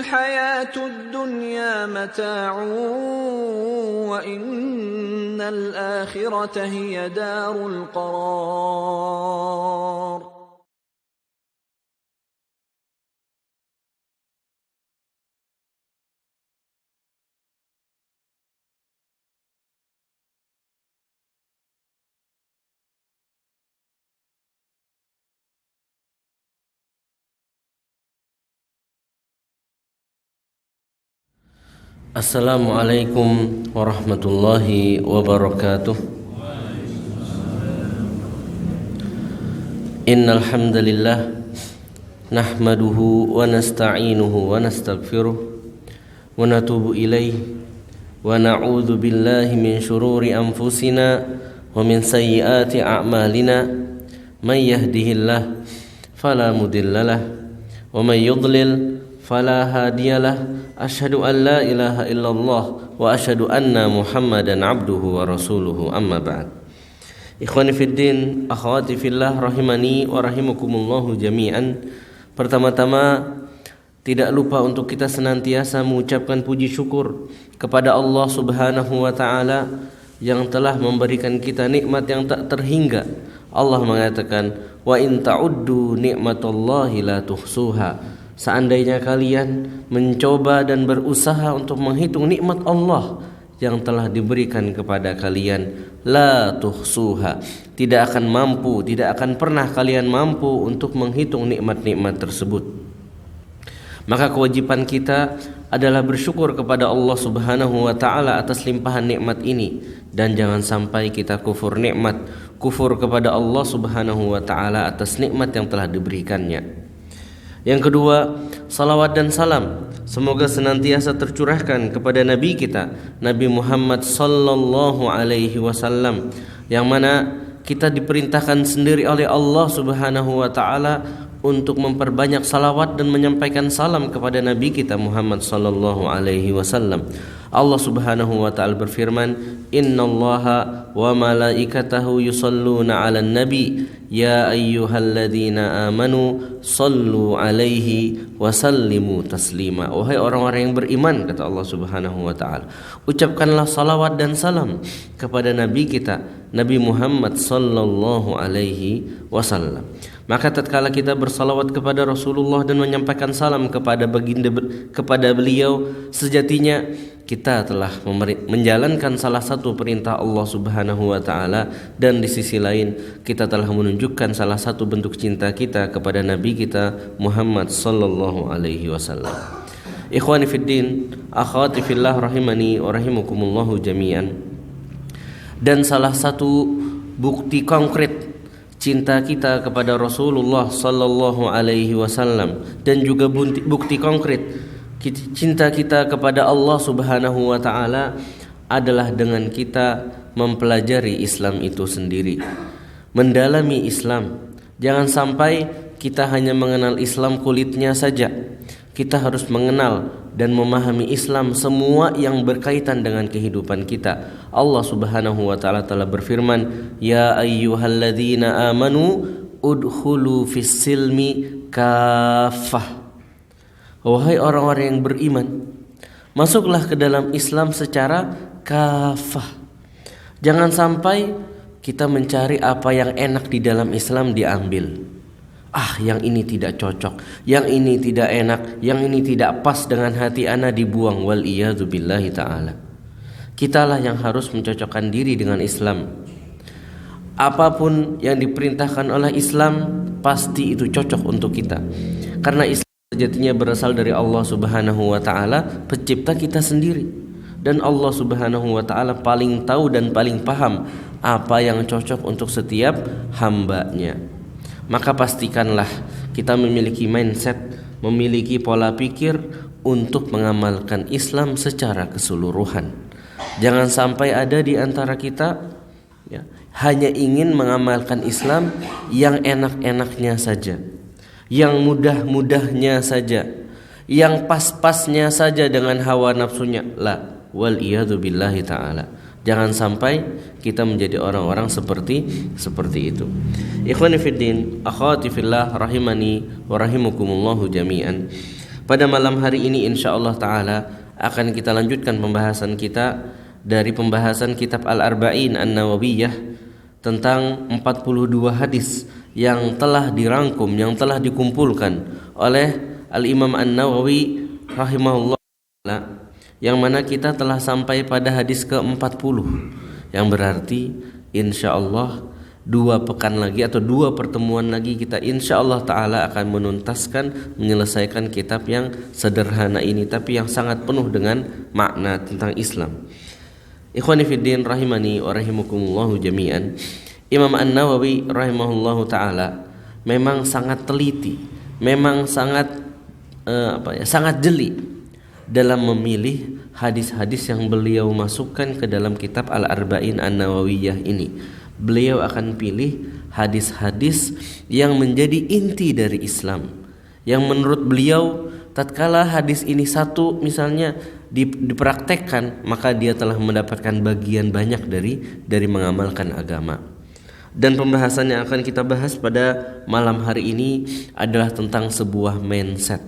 الحياة الدنيا متاع وإن الآخرة هي دار القرار. Assalamualaikum warahmatullahi wabarakatuh. Innal hamdalillah nahmaduhu wa nasta'inuhu wa nastaghfiruh wa natubu ilaihi wa na'udzu billahi min shururi anfusina wa min sayyiati a'malina. May yahdihillah fala mudhillalah wa may yudlil fala hadiyalah. Asyhadu an la ilaha illallah wa asyhadu anna Muhammadan abduhu wa rasuluhu, amma ba'd. Ikhwani fiddin, akhwati fillah, rahimani wa rahimakumullahu jami'an. Pertama-tama tidak lupa untuk kita senantiasa mengucapkan puji syukur kepada Allah Subhanahu wa taala yang telah memberikan kita nikmat yang tak terhingga. Allah mengatakan, "Wa in ta'uddu ni'matallahi la tuhsuha." Seandainya kalian mencoba dan berusaha untuk menghitung nikmat Allah yang telah diberikan kepada kalian, la tuhsuha, tidak akan mampu, tidak akan pernah kalian mampu untuk menghitung nikmat-nikmat tersebut. Maka kewajiban kita adalah bersyukur kepada Allah Subhanahu wa taala atas limpahan nikmat ini, dan jangan sampai kita kufur nikmat, kufur kepada Allah Subhanahu wa taala atas nikmat yang telah diberikannya. Yang kedua, salawat dan salam semoga senantiasa tercurahkan kepada Nabi kita, Nabi Muhammad sallallahu alaihi wasallam, yang mana kita diperintahkan sendiri oleh Allah Subhanahu wa taala untuk memperbanyak salawat dan menyampaikan salam kepada Nabi kita Muhammad sallallahu alaihi wasallam. Allah Subhanahu wa taala berfirman, "Innallaha wa malaikatahu yusholluna 'alan nabi ya ayyuhalladzina amanu shallu 'alaihi wa sallimu taslima." Wahai orang-orang yang beriman, kata Allah Subhanahu wa taala, ucapkanlah salawat dan salam kepada nabi kita, Nabi Muhammad sallallahu alaihi wasallam. Maka tatkala kita bersalawat kepada Rasulullah dan menyampaikan salam kepada beliau, sejatinya kita telah menjalankan salah satu perintah Allah Subhanahu wa taala, dan di sisi lain kita telah menunjukkan salah satu bentuk cinta kita kepada nabi kita Muhammad sallallahu alaihi wasallam. Ikhwani fiddin, akhwati fillah, rahimani wa rahimakumullahu jami'an. Dan salah satu bukti konkret cinta kita kepada Rasulullah sallallahu alaihi wasallam, dan juga bukti konkret cinta kita kepada Allah Subhanahu wa taala adalah dengan kita mempelajari Islam itu sendiri, mendalami Islam. Jangan sampai kita hanya mengenal Islam kulitnya saja. Kita harus mengenal dan memahami Islam semua yang berkaitan dengan kehidupan kita. Allah Subhanahu wa taala telah berfirman, "Ya ayyuhalladzina amanu udkhulu fis silmi kaffah." Wahai orang-orang yang beriman, masuklah ke dalam Islam secara kafah. Jangan sampai kita mencari apa yang enak di dalam Islam diambil. Yang ini tidak cocok, yang ini tidak enak, yang ini tidak pas dengan hati ana, dibuang. Wal iyadzu billahi ta'ala. Kitalah yang harus mencocokkan diri dengan Islam. Apapun yang diperintahkan oleh Islam pasti itu cocok untuk kita, karena Islam sejatinya berasal dari Allah Subhanahu wa taala, pencipta kita sendiri. Dan Allah Subhanahu wa taala paling tahu dan paling paham apa yang cocok untuk setiap hambanya. Maka pastikanlah kita memiliki mindset, memiliki pola pikir untuk mengamalkan Islam secara keseluruhan. Jangan sampai ada di antara kita hanya ingin mengamalkan Islam yang enak-enaknya saja, yang mudah-mudahnya saja, yang pas-pasnya saja dengan hawa nafsunya. La, wal iyadzu billahi ta'ala. Jangan sampai kita menjadi orang-orang seperti itu. Ikhwani fiddin, akhwati fillah, rahimani wa rahimakumullahu jami'an. Pada malam hari ini insyaallah taala akan kita lanjutkan pembahasan kita dari pembahasan kitab Al-Arba'in An-Nawawiyah tentang 42 hadis yang telah dirangkum, yang telah dikumpulkan oleh Al-Imam An-Nawawi rahimahullah, yang mana kita telah sampai pada hadis ke-40, yang berarti insyaallah 2 pekan lagi atau 2 pertemuan lagi kita insyaallah taala akan menuntaskan, menyelesaikan kitab yang sederhana ini tapi yang sangat penuh dengan makna tentang Islam. Ikhwani fiddin rahimani wa rahimakumullahu jami'an. Imam An-Nawawi rahimahullahu taala memang sangat teliti, memang sangat sangat jeli dalam memilih hadis-hadis yang beliau masukkan ke dalam kitab Al-Arba'in An-Nawawiyah ini. Beliau akan pilih hadis-hadis yang menjadi inti dari Islam, yang menurut beliau tatkala hadis ini satu misalnya dipraktekkan, maka dia telah mendapatkan bagian banyak dari mengamalkan agama. Dan pembahasan yang akan kita bahas pada malam hari ini adalah tentang sebuah mindset,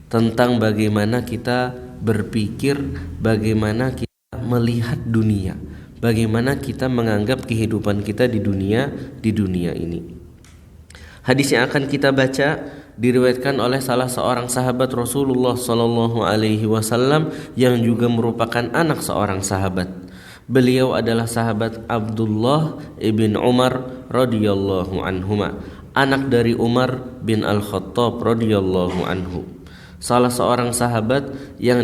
tentang bagaimana kita berpikir, bagaimana kita melihat dunia, bagaimana kita menganggap kehidupan kita di dunia ini. Hadis yang akan kita baca diriwayatkan oleh salah seorang sahabat Rasulullah sallallahu alaihi wasallam yang juga merupakan anak seorang sahabat. Beliau adalah sahabat Abdullah ibn Umar radhiyallahu anhuma, anak dari Umar bin Al-Khattab radhiyallahu anhu. Salah seorang sahabat yang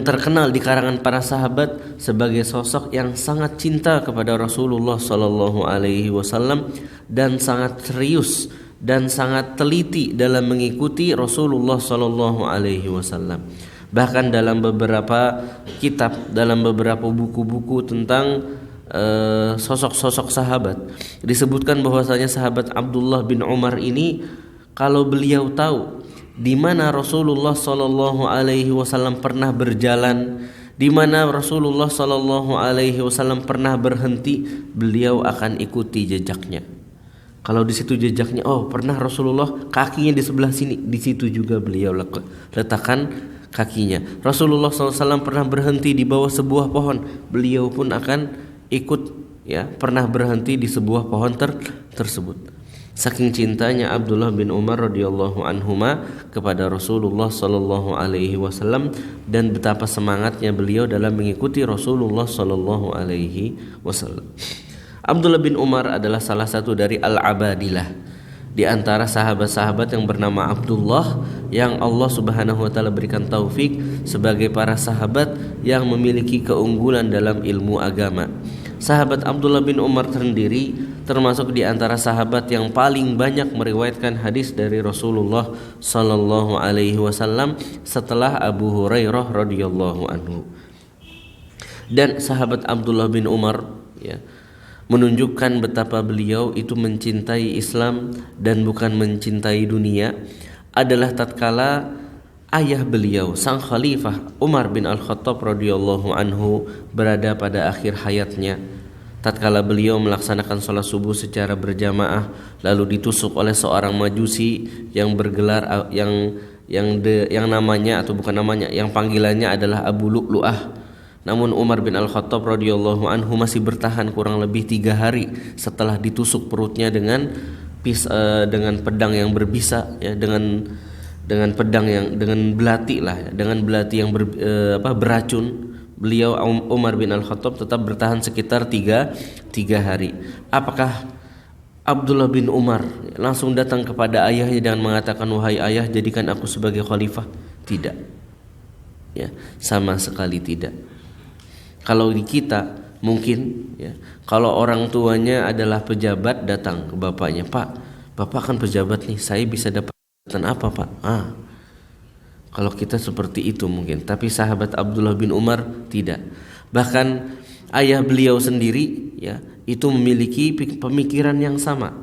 terkenal di kalangan para sahabat sebagai sosok yang sangat cinta kepada Rasulullah sallallahu alaihi wasallam dan sangat serius dan sangat teliti dalam mengikuti Rasulullah sallallahu alaihi wasallam. Bahkan dalam beberapa kitab, dalam beberapa buku-buku tentang sosok-sosok sahabat disebutkan bahwasanya sahabat Abdullah bin Umar ini, kalau beliau tahu di mana Rasulullah sallallahu alaihi wasallam pernah berjalan, di mana Rasulullah sallallahu alaihi wasallam pernah berhenti, beliau akan ikuti jejaknya. Kalau di situ jejaknya, oh pernah Rasulullah kakinya di sebelah sini, di situ juga beliau letakkan kakinya. Rasulullah SAW pernah berhenti di bawah sebuah pohon, beliau pun akan ikut, ya, pernah berhenti di sebuah pohon tersebut. Saking cintanya Abdullah bin Umar radhiyallahu anhuma kepada Rasulullah sallallahu alaihi wasallam dan betapa semangatnya beliau dalam mengikuti Rasulullah sallallahu alaihi wasallam. Abdullah bin Umar adalah salah satu dari al-abadilah, di antara sahabat-sahabat yang bernama Abdullah yang Allah Subhanahu wa taala berikan taufik sebagai para sahabat yang memiliki keunggulan dalam ilmu agama. Sahabat Abdullah bin Umar sendiri termasuk di antara sahabat yang paling banyak meriwayatkan hadis dari Rasulullah sallallahu alaihi wasallam setelah Abu Hurairah radhiyallahu anhu. Dan sahabat Abdullah bin Umar, ya, menunjukkan betapa beliau itu mencintai Islam dan bukan mencintai dunia adalah tatkala ayah beliau sang khalifah Umar bin Al-Khattab radhiyallahu anhu berada pada akhir hayatnya. Tatkala beliau melaksanakan sholat subuh secara berjamaah lalu ditusuk oleh seorang majusi yang bergelar yang namanya atau bukan namanya, yang panggilannya adalah Abu Lu'lu'ah. Namun Umar bin Al-Khattab radhiyallahu anhu masih bertahan kurang lebih 3 hari setelah ditusuk perutnya dengan pedang yang berbisa, ya, dengan pedang yang dengan belati lah, ya, dengan belati yang beracun. Beliau Umar bin Al-Khattab tetap bertahan sekitar 3 hari. Apakah Abdullah bin Umar langsung datang kepada ayahnya dengan mengatakan, "Wahai ayah, jadikan aku sebagai khalifah"? Tidak. Ya, sama sekali tidak. Kalau di kita mungkin, ya, kalau orang tuanya adalah pejabat datang ke bapaknya, "Pak, bapak kan pejabat nih, saya bisa dapat jabatan apa, Pak?" Kalau kita seperti itu mungkin, tapi sahabat Abdullah bin Umar tidak. Bahkan ayah beliau sendiri, ya, itu memiliki pemikiran yang sama.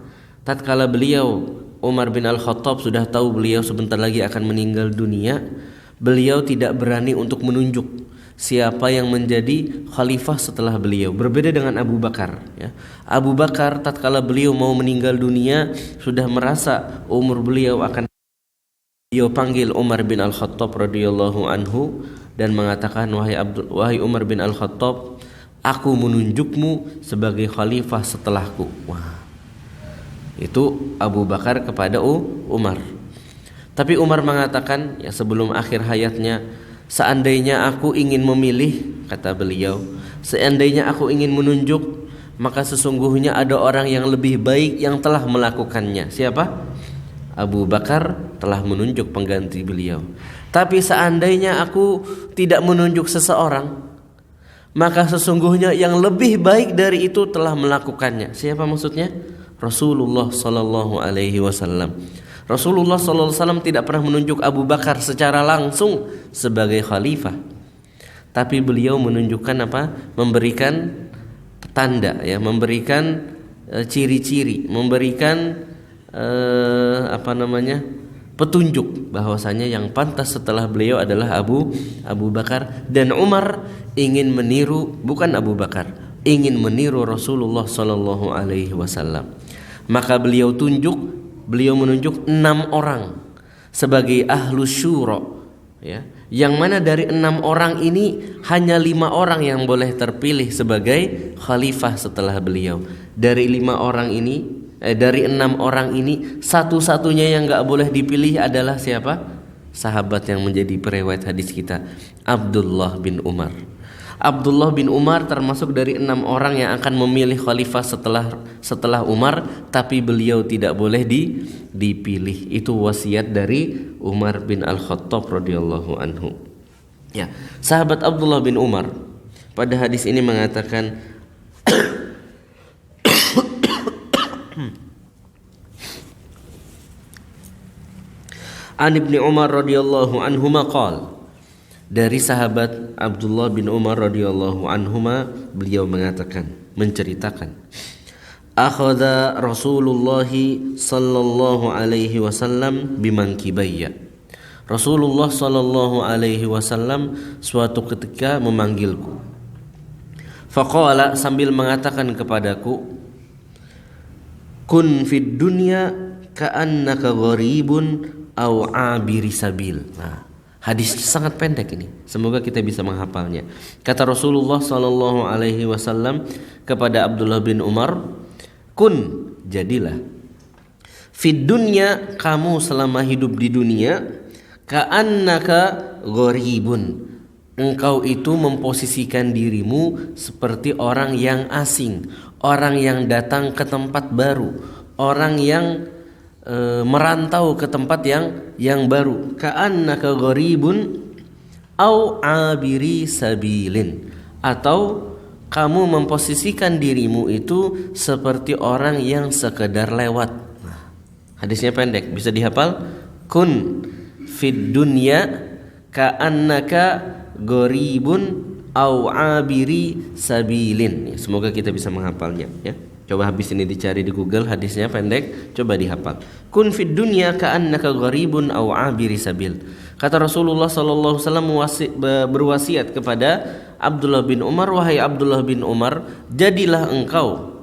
Tatkala beliau Umar bin Al-Khattab sudah tahu beliau sebentar lagi akan meninggal dunia, beliau tidak berani untuk menunjuk siapa yang menjadi khalifah setelah beliau. Berbeda dengan Abu Bakar, ya. Abu Bakar tatkala beliau mau meninggal dunia sudah merasa umur beliau akan Beliau panggil Umar bin Al-Khattab radhiyallahu anhu dan mengatakan, wahai Umar bin Al-Khattab, aku menunjukmu sebagai khalifah setelahku. Wah. Itu Abu Bakar kepada Umar. Tapi Umar mengatakan, ya sebelum akhir hayatnya, seandainya aku ingin memilih, kata beliau, seandainya aku ingin menunjuk, maka sesungguhnya ada orang yang lebih baik yang telah melakukannya. Siapa? Abu Bakar telah menunjuk pengganti beliau. Tapi seandainya aku tidak menunjuk seseorang, maka sesungguhnya yang lebih baik dari itu telah melakukannya. Siapa maksudnya? Rasulullah sallallahu alaihi wasallam. Rasulullah sallallahu alaihi wasallam tidak pernah menunjuk Abu Bakar secara langsung sebagai khalifah. Tapi beliau menunjukkan apa? Memberikan tanda, ya, memberikan ciri-ciri, memberikan petunjuk bahwasanya yang pantas setelah beliau adalah Abu Bakar, dan Umar ingin meniru, bukan Abu Bakar, ingin meniru Rasulullah sallallahu alaihi wasallam. Maka beliau menunjuk 6 orang sebagai ahlus syura, ya. Yang mana dari 6 orang ini hanya 5 orang yang boleh terpilih sebagai khalifah setelah beliau. Dari 6 orang ini satu-satunya yang gak boleh dipilih adalah siapa? Sahabat yang menjadi periwayat hadis kita, Abdullah bin Umar. Abdullah bin Umar termasuk dari 6 orang yang akan memilih khalifah setelah Umar, tapi beliau tidak boleh dipilih. Itu wasiat dari Umar bin Al-Khattab radhiyallahu anhu. Ya, sahabat Abdullah bin Umar pada hadis ini mengatakan An Ibnu Umar radhiyallahu anhuma qala, dari sahabat Abdullah bin Umar radhiyallahu anhuma, beliau mengatakan, menceritakan, akhadha Rasulullah sallallahu alaihi wasallam bimankibayya. Rasulullah sallallahu alaihi wasallam suatu ketika memanggilku. Faqala, sambil mengatakan kepadaku, kun fid dunya ka'annaka gharibun aw abiri sabil. Nah, hadis sangat pendek ini. Semoga kita bisa menghafalnya. Kata Rasulullah sallallahu alaihi wasallam kepada Abdullah bin Umar, kun, jadilah, fid dunya, kamu selama hidup di dunia, ka'annaka gharibun, engkau itu memposisikan dirimu seperti orang yang asing, orang yang datang ke tempat baru, orang yang merantau ke tempat yang baru. Ka'annaka gharibun au abiri sabilin, atau kamu memposisikan dirimu itu seperti orang yang sekedar lewat. Hadisnya pendek, bisa dihafal. Kun fid dunya ka'annaka gharibun au abiri sabilin. Semoga kita bisa menghafalnya, ya. Coba habis ini dicari di Google, hadisnya pendek, coba dihafal. Kun fid dunya ka'annaka gharibun aw abiri sabil. Kata Rasulullah sallallahu alaihi wasallam berwasiat kepada Abdullah bin Umar, wahai Abdullah bin Umar, jadilah engkau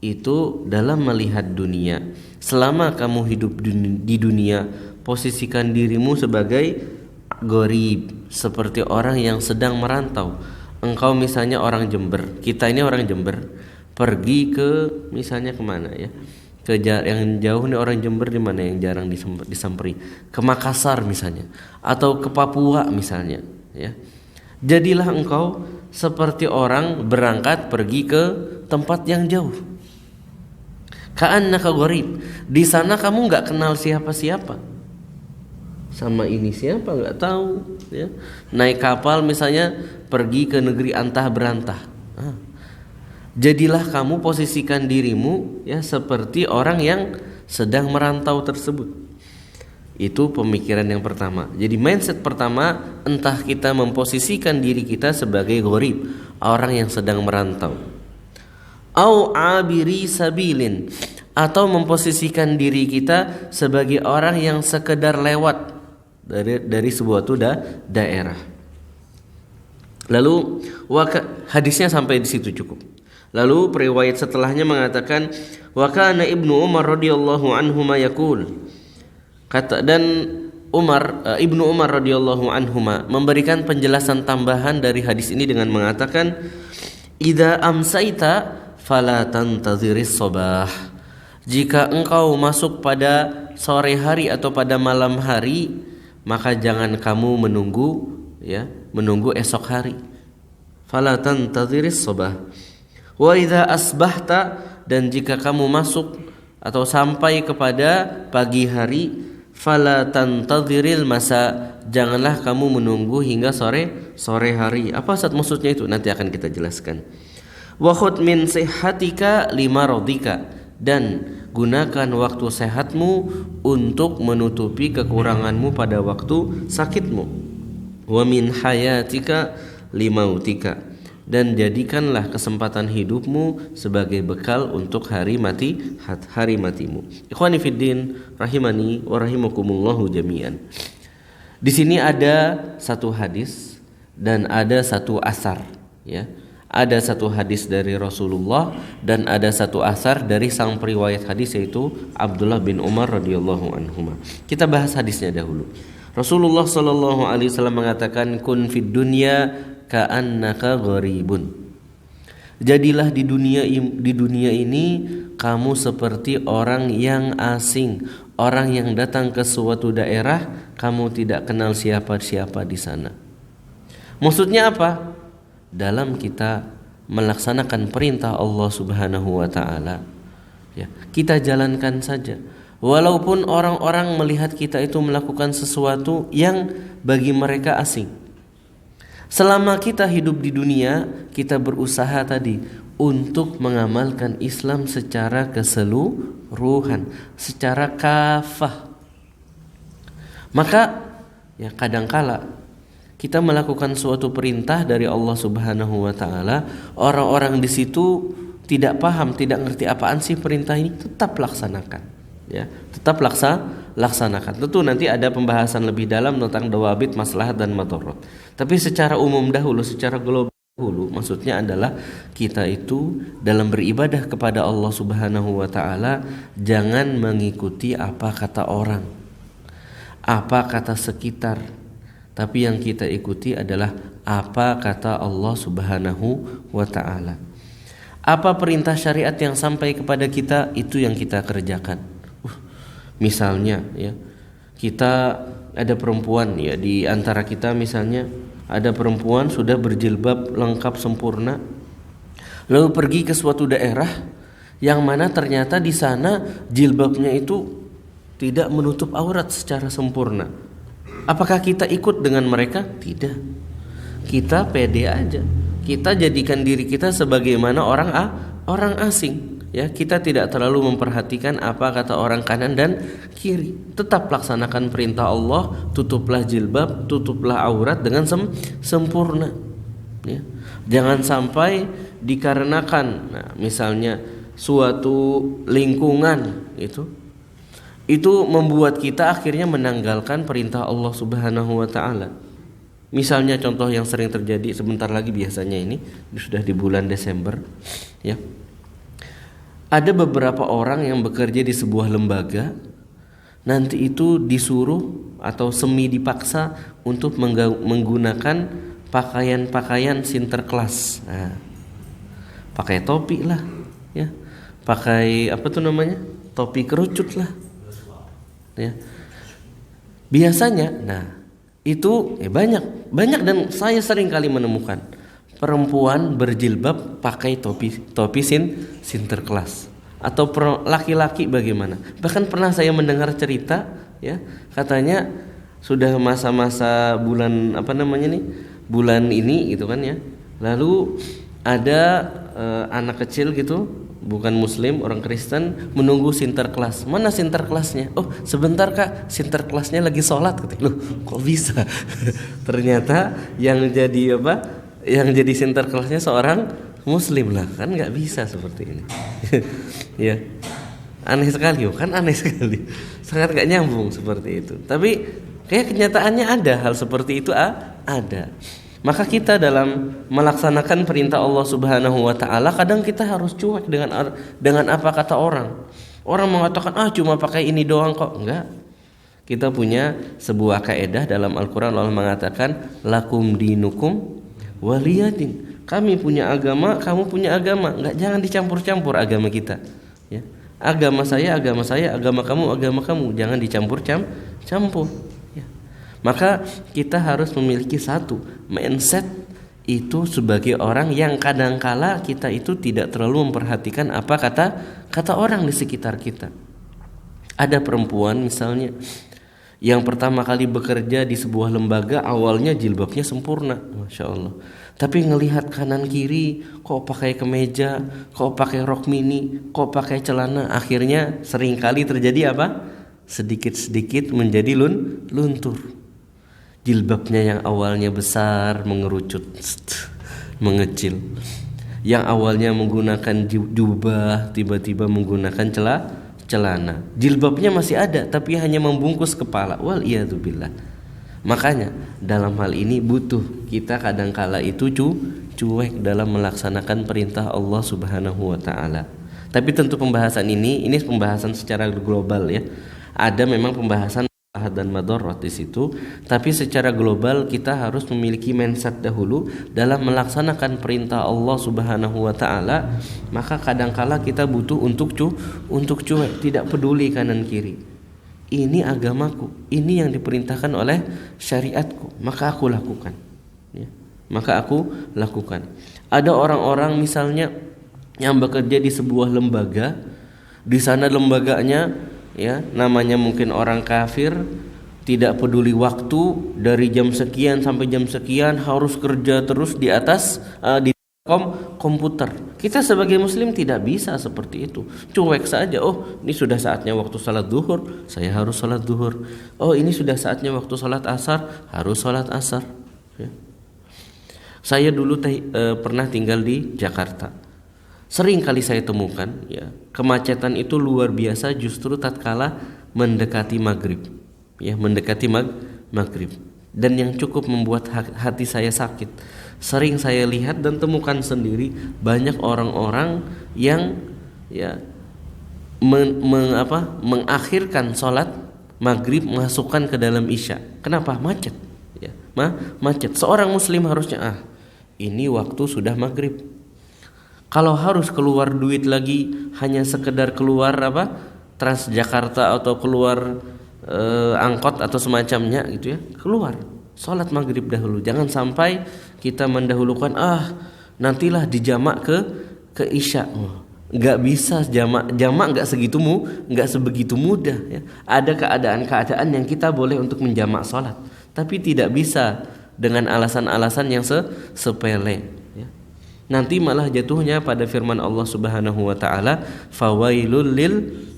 itu dalam melihat dunia. Selama kamu hidup di dunia, posisikan dirimu sebagai gharib, seperti orang yang sedang merantau. Engkau misalnya orang Jember, kita ini orang Jember, pergi ke misalnya kemana, ya, ke yang jauh nih, orang Jember di mana yang jarang disamperi, ke Makassar misalnya, atau ke Papua misalnya, ya. Jadilah engkau seperti orang berangkat pergi ke tempat yang jauh. Ka'annaka gharib, di sana kamu nggak kenal siapa-siapa, sama ini siapa nggak tahu, ya. Naik kapal misalnya pergi ke negeri antah berantah. Jadilah kamu posisikan dirimu, ya, seperti orang yang sedang merantau tersebut. Itu pemikiran yang pertama. Jadi mindset pertama, entah kita memposisikan diri kita sebagai gharib, orang yang sedang merantau, au abiri sabilin, atau memposisikan diri kita sebagai orang yang sekedar lewat dari sebuah daerah. Lalu hadisnya sampai di situ cukup. Lalu periwayat setelahnya mengatakan, wa kana Ibnu Umar radhiyallahu anhu ma yaqul, kata, dan Ibnu Umar radhiyallahu anhuma memberikan penjelasan tambahan dari hadis ini dengan mengatakan, "Idza amsaita fala tantadhiris sabah." Jika engkau masuk pada sore hari atau pada malam hari, maka jangan kamu menunggu esok hari. Fala tantadhiris sabah. Wa idza asbahta, dan jika kamu masuk atau sampai kepada pagi hari, fala tantadhiril masa, janganlah kamu menunggu hingga sore hari. Apa maksudnya itu? Nanti akan kita jelaskan. Wa khudh min sihhatika limaradika, dan gunakan waktu sehatmu untuk menutupi kekuranganmu pada waktu sakitmu. Wa min hayatika limautika, dan jadikanlah kesempatan hidupmu sebagai bekal untuk hari matimu. Ikhwani fiddin rahimani wa rahimakumullahu jami'an. Di sini ada satu hadis dan ada satu asar, ya. Ada satu hadis dari Rasulullah dan ada satu asar dari sang periwayat hadis, yaitu Abdullah bin Umar radhiyallahu anhuma. Kita bahas hadisnya dahulu. Rasulullah sallallahu alaihi wasallam mengatakan, "Kun fid dunya ka'annaka gharibun." Jadilah di dunia ini kamu seperti orang yang asing, orang yang datang ke suatu daerah, kamu tidak kenal siapa-siapa di sana. Maksudnya apa? Dalam kita melaksanakan perintah Allah Subhanahu wa taala, ya, kita jalankan saja. Walaupun orang-orang melihat kita itu melakukan sesuatu yang bagi mereka asing. Selama kita hidup di dunia, kita berusaha tadi untuk mengamalkan Islam secara keseluruhan, secara kafah. Maka ya kadangkala kita melakukan suatu perintah dari Allah Subhanahu wa taala, orang-orang di situ tidak paham, tidak ngerti apaan sih perintah ini, tetap laksanakan. Ya, tetap laksanakan. Tentu nanti ada pembahasan lebih dalam tentang dawabit, maslahat dan madarat. Tapi secara umum dahulu, secara global dahulu, maksudnya adalah kita itu dalam beribadah kepada Allah Subhanahu wa taala jangan mengikuti apa kata orang, apa kata sekitar, tapi yang kita ikuti adalah apa kata Allah Subhanahu wa taala. Apa perintah syariat yang sampai kepada kita, itu yang kita kerjakan. Misalnya ya, kita ada perempuan ya, di antara kita misalnya ada perempuan sudah berjilbab lengkap sempurna, lalu pergi ke suatu daerah yang mana ternyata di sana jilbabnya itu tidak menutup aurat secara sempurna. Apakah kita ikut dengan mereka? Tidak. Kita pede aja. Kita jadikan diri kita sebagaimana orang asing. Ya, kita tidak terlalu memperhatikan apa kata orang kanan dan kiri. Tetap laksanakan perintah Allah, tutuplah jilbab, tutuplah aurat dengan sempurna. Ya. Jangan sampai dikarenakan misalnya suatu lingkungan itu membuat kita akhirnya menanggalkan perintah Allah Subhanahu wa taala. Misalnya contoh yang sering terjadi sebentar lagi, biasanya ini sudah di bulan Desember, ya. Ada beberapa orang yang bekerja di sebuah lembaga, nanti itu disuruh atau semi dipaksa untuk menggunakan pakaian-pakaian sinterklas. Nah, pakai topi lah, ya. Pakai topi kerucut lah. Ya. Biasanya, itu banyak dan saya sering kali menemukan perempuan berjilbab pakai topi sinterklas, atau laki-laki bagaimana. Bahkan pernah saya mendengar cerita, ya, katanya sudah masa-masa bulan bulan ini gitu kan ya. Lalu ada anak kecil gitu, bukan muslim, orang Kristen, menunggu sinterklas. Mana sinterklasnya? Oh, sebentar Kak, sinterklasnya lagi sholat. Loh, kok bisa? Ternyata yang jadi sinterklasnya seorang muslim lah, kan nggak bisa seperti ini. Ya, aneh sekali, aneh sekali, sangat nggak nyambung seperti itu. Tapi kayak kenyataannya ada hal seperti itu, ada. Maka kita dalam melaksanakan perintah Allah Subhanahu wa taala kadang kita harus cuek dengan apa kata orang. Orang mengatakan cuma pakai ini doang kok. Enggak. Kita punya sebuah kaidah dalam Al-Quran, Allah mengatakan lakum dinukum waliyadin. Kami punya agama, kamu punya agama. Jangan dicampur-campur agama kita. Ya. Agama saya, agama kamu, jangan dicampur-campur. Ya. Maka kita harus memiliki satu mindset itu sebagai orang yang kadangkala kita itu tidak terlalu memperhatikan apa kata orang di sekitar kita. Ada perempuan misalnya yang pertama kali bekerja di sebuah lembaga, awalnya jilbabnya sempurna, Masya Allah. Tapi ngelihat kanan kiri, kok pakai kemeja, kok pakai rok mini, kok pakai celana. Akhirnya seringkali terjadi apa? Sedikit-sedikit menjadi luntur. Jilbabnya yang awalnya besar mengerucut, mengecil. Yang awalnya menggunakan jubah, tiba-tiba menggunakan celana. Jilbabnya masih ada tapi hanya membungkus kepala. Wal iyadzubillah. Makanya dalam hal ini butuh kita kadangkala itu cuek dalam melaksanakan perintah Allah Subhanahu wa taala. Tapi tentu pembahasan ini pembahasan secara global ya. Ada memang pembahasan maslahat dan madharat di situ, tapi secara global kita harus memiliki mindset dahulu dalam melaksanakan perintah Allah Subhanahu wa taala. Maka kadangkala kita butuh untuk cuek, tidak peduli kanan kiri. Ini agamaku, ini yang diperintahkan oleh syariatku, maka aku lakukan. Ya. Maka aku lakukan. Ada orang-orang misalnya yang bekerja di sebuah lembaga, di sana lembaganya ya namanya mungkin orang kafir, tidak peduli waktu, dari jam sekian sampai jam sekian harus kerja terus di atas di komputer. Kita sebagai muslim tidak bisa seperti itu. Cuek saja. Oh, ini sudah saatnya waktu salat zuhur, saya harus salat zuhur. Oh, ini sudah saatnya waktu salat asar, harus salat asar. Ya. Saya dulu pernah tinggal di Jakarta. Sering kali saya temukan ya, kemacetan itu luar biasa justru tatkala mendekati maghrib. Ya, mendekati maghrib. Dan yang cukup membuat hati saya sakit, sering saya lihat dan temukan sendiri banyak orang-orang yang ya mengakhirkan sholat maghrib masukkan ke dalam isya. Kenapa? Macet. Ya, macet. Seorang muslim harusnya ini waktu sudah maghrib. Kalau harus keluar duit lagi hanya sekedar keluar Transjakarta atau keluar angkot atau semacamnya gitu ya, keluar sholat maghrib dahulu. Jangan sampai kita mendahulukan nantilah dijamak ke isya. Nggak bisa jamak nggak sebegitu mudah ya. Ada keadaan-keadaan yang kita boleh untuk menjamak sholat, tapi tidak bisa dengan alasan-alasan yang sepele. Nanti malah jatuhnya pada firman Allah Subhanahu wa taala, fawailul lil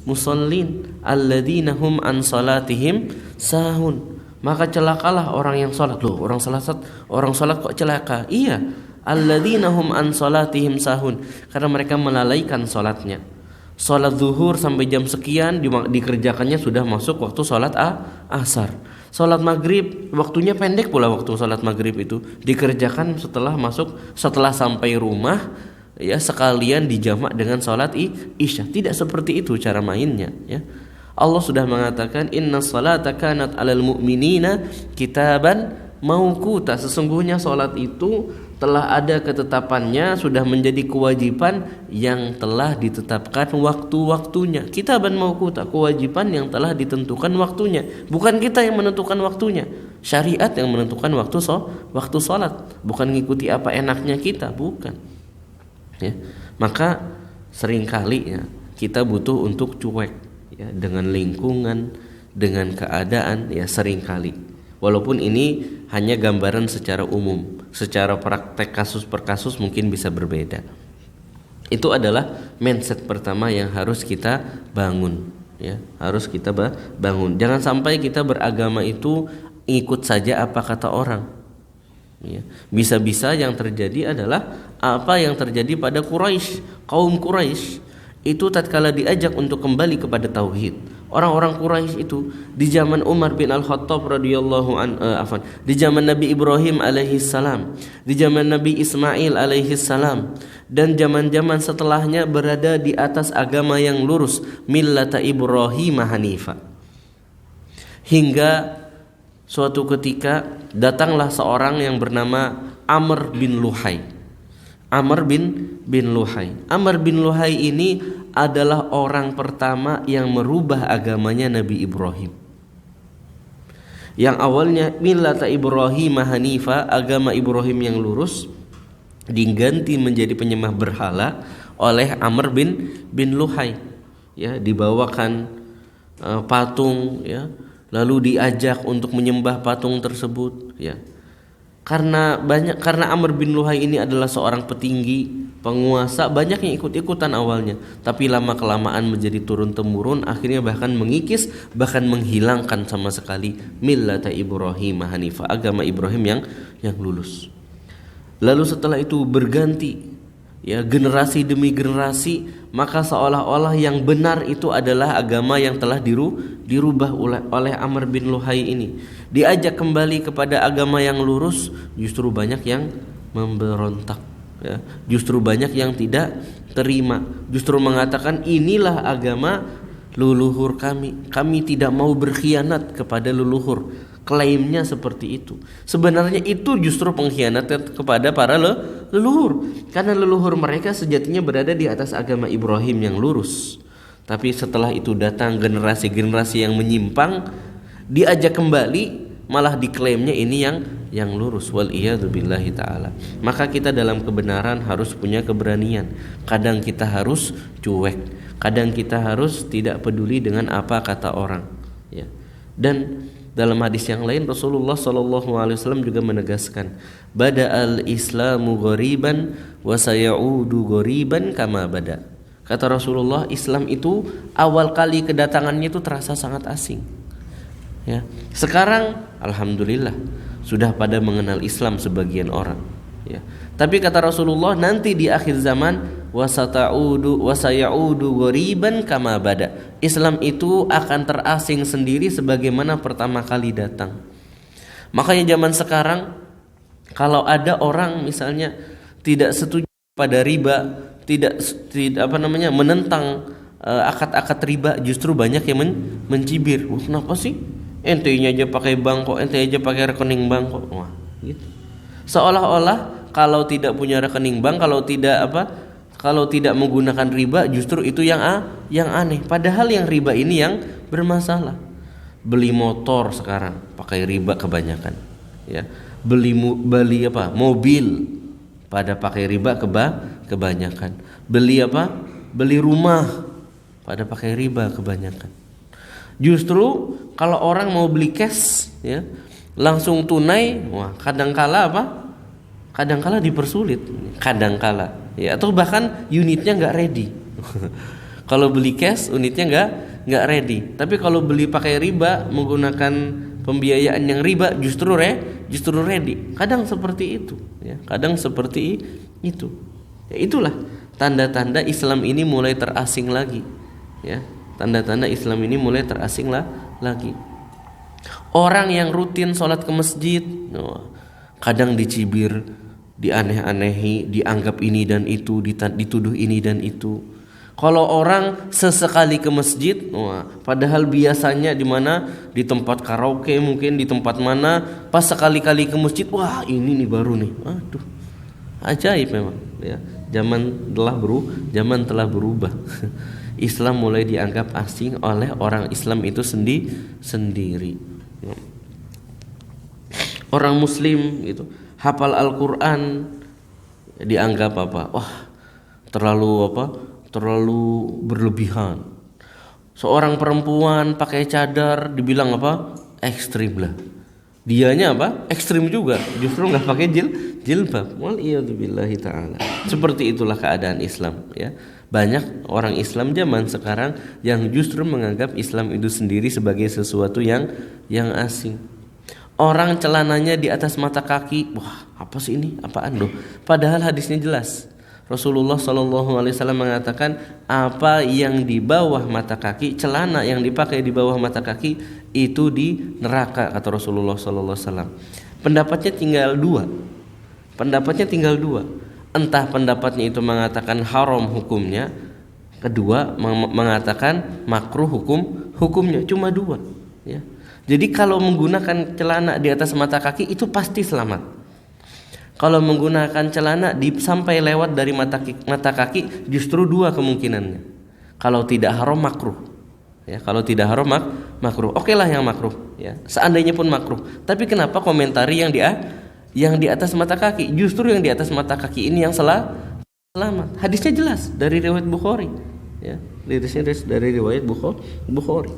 musallin alladzina hum an salatihim sahun. Maka celakalah orang yang salat. Loh, orang salat kok celaka? Iya, alladzina hum an salatihim sahun, karena mereka melalaikan salatnya. Salat zuhur sampai jam sekian dikerjakannya sudah masuk waktu salat asar. Salat maghrib waktunya pendek pula, waktu salat maghrib itu dikerjakan setelah sampai rumah ya, sekalian dijamak dengan salat isya. Tidak seperti itu cara mainnya ya. Allah sudah mengatakan innas salata kanat 'alal mu'minina kitaban mauquta. Sesungguhnya salat itu telah ada ketetapannya, sudah menjadi kewajiban yang telah ditetapkan waktu-waktunya. Kitaban mauquta, kewajiban yang telah ditentukan waktunya. Bukan kita yang menentukan waktunya, syariat yang menentukan waktu salat. Bukan ngikuti apa enaknya kita, bukan. Ya. Maka seringkali ya kita butuh untuk cuek ya, dengan lingkungan, dengan keadaan ya, seringkali. Walaupun ini hanya gambaran secara umum, secara praktek kasus per kasus mungkin bisa berbeda. Itu adalah mindset pertama yang harus kita bangun ya, harus kita bangun. Jangan sampai kita beragama itu ikut saja apa kata orang ya. Bisa-bisa yang terjadi adalah apa yang terjadi pada kaum Quraisy itu tatkala diajak untuk kembali kepada tauhid. Orang-orang Quraisy itu di zaman Umar bin Al-Khattab radhiyallahu di zaman Nabi Ibrahim alaihi salam, di zaman Nabi Ismail alaihi salam, dan zaman-zaman setelahnya berada di atas agama yang lurus, millata Ibrahim hanifa. Hingga suatu ketika datanglah seorang yang bernama Amr bin Luhai. Amr bin Luhai. Amr bin Luhai ini adalah orang pertama yang merubah agamanya Nabi Ibrahim. Yang awalnya millata Ibrahim hanifa, agama Ibrahim yang lurus, diganti menjadi penyembah berhala oleh Amr bin Luhai. Ya, dibawakan patung, ya, lalu diajak untuk menyembah patung tersebut, ya. Karena Amr bin Luhai ini adalah seorang petinggi, penguasa, banyak yang ikut-ikutan awalnya, tapi lama kelamaan menjadi turun temurun, akhirnya bahkan mengikis, bahkan menghilangkan sama sekali millata Ibrahim hanifah, agama Ibrahim yang lulus. Lalu setelah itu berganti, ya, generasi demi generasi, maka seolah-olah yang benar itu adalah agama yang telah dirubah oleh Amr bin Luhai ini. Diajak kembali kepada agama yang lurus, justru banyak yang memberontak, ya. Justru banyak yang tidak terima, justru mengatakan inilah agama leluhur kami tidak mau berkhianat kepada leluhur. Klaimnya seperti itu. Sebenarnya itu justru pengkhianatan kepada para leluhur, karena leluhur mereka sejatinya berada di atas agama Ibrahim yang lurus. Tapi setelah itu datang generasi-generasi yang menyimpang, diajak kembali, malah diklaimnya ini yang lurus. Wal iyadu billahi ta'ala. Maka kita dalam kebenaran harus punya keberanian. Kadang kita harus cuek, kadang kita harus tidak peduli dengan apa kata orang, ya. Dan dalam hadis yang lain Rasulullah SAW juga menegaskan, bada'al islamu ghoriban wa sayaudu ghoriban kama bada. Kata Rasulullah, Islam itu awal kali kedatangannya itu terasa sangat asing, ya. Sekarang alhamdulillah sudah pada mengenal Islam sebagian orang, ya. Tapi kata Rasulullah, nanti di akhir zaman wasayaudu ghoriban kama bada. Islam itu akan terasing sendiri sebagaimana pertama kali datang. Makanya zaman sekarang kalau ada orang misalnya tidak setuju pada riba, tidak menentang akad-akad riba, justru banyak yang mencibir. Kenapa sih? Ente aja pakai bank kok, ente aja pakai rekening bank kok. Wah, gitu. Seolah-olah kalau tidak punya rekening bank, kalau tidak menggunakan riba, justru itu yang aneh. Padahal yang riba ini yang bermasalah. Beli motor sekarang pakai riba kebanyakan, ya. Beli mobil pada pakai riba kebanyakan. Beli rumah pada pakai riba kebanyakan. Justru kalau orang mau beli cash, ya, langsung tunai, wah, kadangkala dipersulit, ya, atau bahkan unitnya nggak ready. Kalau beli cash unitnya nggak ready, tapi kalau beli pakai riba menggunakan pembiayaan yang riba justru ready. Kadang seperti itu, ya, kadang seperti itu. Ya, itulah tanda-tanda Islam ini mulai terasing lagi, ya. Tanda-tanda Islam ini mulai terasing lagi. Orang yang rutin sholat ke masjid, kadang dicibir, dianeh-anehi, dianggap ini dan itu, dituduh ini dan itu. Kalau orang sesekali ke masjid, padahal biasanya di mana, di tempat karaoke mungkin, di tempat mana, pas sekali-kali ke masjid, wah ini nih baru nih, aduh, ajaib memang, ya. Zaman telah berubah. Islam mulai dianggap asing oleh orang Islam itu sendiri. Orang Muslim itu hafal Al-Quran dianggap wah, terlalu berlebihan. Seorang perempuan pakai cadar dibilang ekstrim lah. Dianya ekstrim juga, justru nggak pakai jilbab. Waliyadzubillahi ta'ala. Seperti itulah keadaan Islam, ya. Banyak orang Islam zaman sekarang yang justru menganggap Islam itu sendiri sebagai sesuatu yang asing. Orang celananya di atas mata kaki, wah, apa sih ini? Apaan loh? Padahal hadisnya jelas. Rasulullah SAW mengatakan, apa yang di bawah mata kaki, celana yang dipakai di bawah mata kaki itu di neraka, kata Rasulullah SAW. Pendapatnya tinggal dua. Entah pendapatnya itu mengatakan haram hukumnya, kedua mengatakan makruh hukumnya, cuma dua, ya. Jadi kalau menggunakan celana di atas mata kaki itu pasti selamat. Kalau menggunakan celana sampai lewat dari mata kaki justru dua kemungkinannya. Kalau tidak haram makruh. Ya, kalau tidak haram makruh. Oke lah yang makruh, ya. Seandainya pun makruh. Tapi kenapa komentari yang di atas mata kaki? Justru yang di atas mata kaki ini yang selamat. Hadisnya jelas dari riwayat Bukhari. Ya, dari riwayat Bukhari.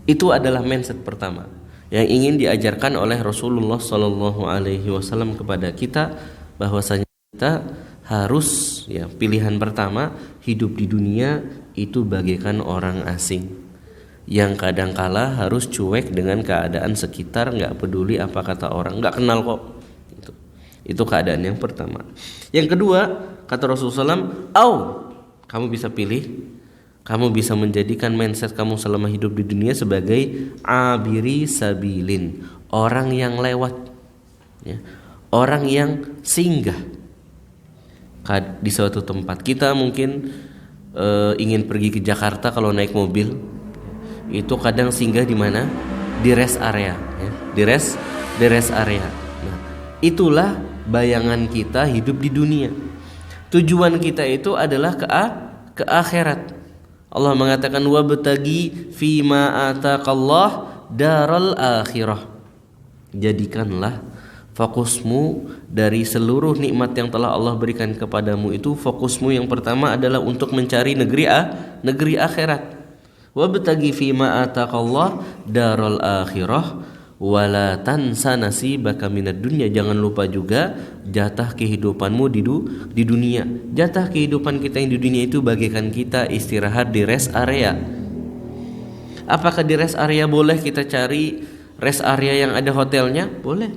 Itu adalah mindset pertama yang ingin diajarkan oleh Rasulullah Sallallahu Alaihi Wasallam kepada kita, bahwasanya kita harus, ya, pilihan pertama hidup di dunia itu bagaikan orang asing yang kadangkala harus cuek dengan keadaan sekitar, nggak peduli apa kata orang, nggak kenal kok. Itu keadaan yang pertama. Yang kedua, kata Rasulullah SAW, kamu bisa pilih. Kamu bisa menjadikan mindset kamu selama hidup di dunia sebagai abiri sabilin, orang yang lewat, ya, orang yang singgah di suatu tempat. Kita mungkin ingin pergi ke Jakarta, kalau naik mobil itu kadang singgah di mana? Di rest area, ya. Di rest area. Nah, itulah bayangan kita hidup di dunia. Tujuan kita itu adalah ke akhirat. Allah mengatakan wabtagi fima ataqallah daral akhirah. Jadikanlah fokusmu dari seluruh nikmat yang telah Allah berikan kepadamu itu, fokusmu yang pertama adalah untuk mencari negeri akhirat. Wabtagi fima ataqallah daral akhirah wala tansa nasibaka minad dunya. Jangan lupa juga jatah kehidupanmu di dunia. Jatah kehidupan kita yang di dunia itu bagaikan kita istirahat di rest area. Apakah di rest area boleh kita cari rest area yang ada hotelnya? Boleh.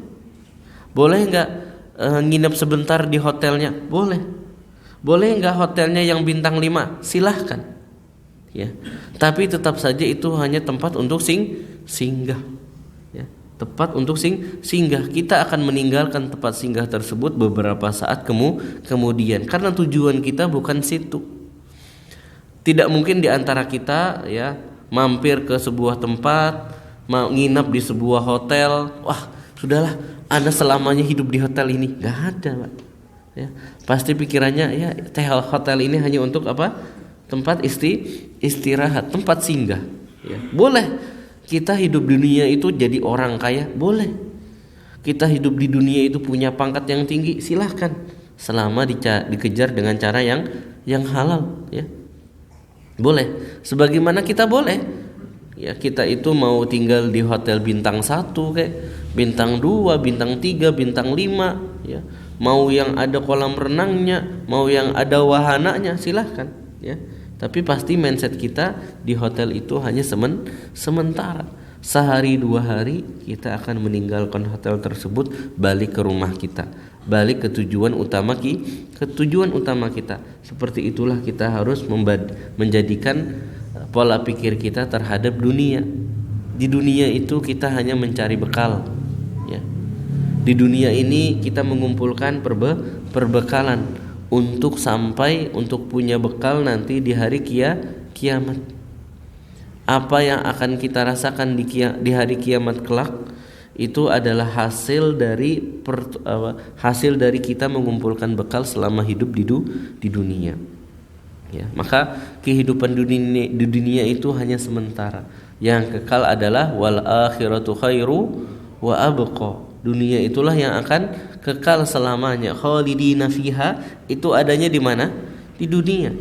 Boleh enggak nginep sebentar di hotelnya? Boleh. Boleh enggak hotelnya yang bintang 5? Silahkan, ya. Tapi tetap saja itu hanya tempat untuk singgah. Tepat untuk singgah. Kita akan meninggalkan tempat singgah tersebut beberapa saat kemudian, karena tujuan kita bukan situ. Tidak mungkin di antara kita, ya, mampir ke sebuah tempat, mau nginap di sebuah hotel. Wah, sudahlah, Anda selamanya hidup di hotel ini. Gak ada, Pak. Ya, pasti pikirannya, ya, hotel ini hanya untuk apa? Tempat istirahat, tempat singgah. Ya, boleh. Kita hidup di dunia itu jadi orang kaya, boleh. Kita hidup di dunia itu punya pangkat yang tinggi, silahkan, selama dikejar dengan cara yang halal, ya. Boleh. Sebagaimana kita boleh, ya, kita itu mau tinggal di hotel bintang 1 kayak bintang 2, bintang 3, bintang 5, ya. Mau yang ada kolam renangnya, mau yang ada wahananya, silahkan, ya. Tapi pasti mindset kita di hotel itu hanya sementara. Sehari 2 hari kita akan meninggalkan hotel tersebut, balik ke rumah kita, balik ke tujuan utama kita. Seperti itulah kita harus menjadikan pola pikir kita terhadap dunia. Di dunia itu kita hanya mencari bekal, ya. Di dunia ini kita mengumpulkan perbekalan untuk punya bekal nanti di hari kiamat. Apa yang akan kita rasakan di hari kiamat kelak itu adalah hasil dari kita mengumpulkan bekal selama hidup di dunia. Ya, maka kehidupan di dunia itu hanya sementara. Yang kekal adalah wal akhiratu khairu wa abqa. Dunia itulah yang akan kekal selamanya. Khalidina fiha, itu adanya di mana? Di dunia.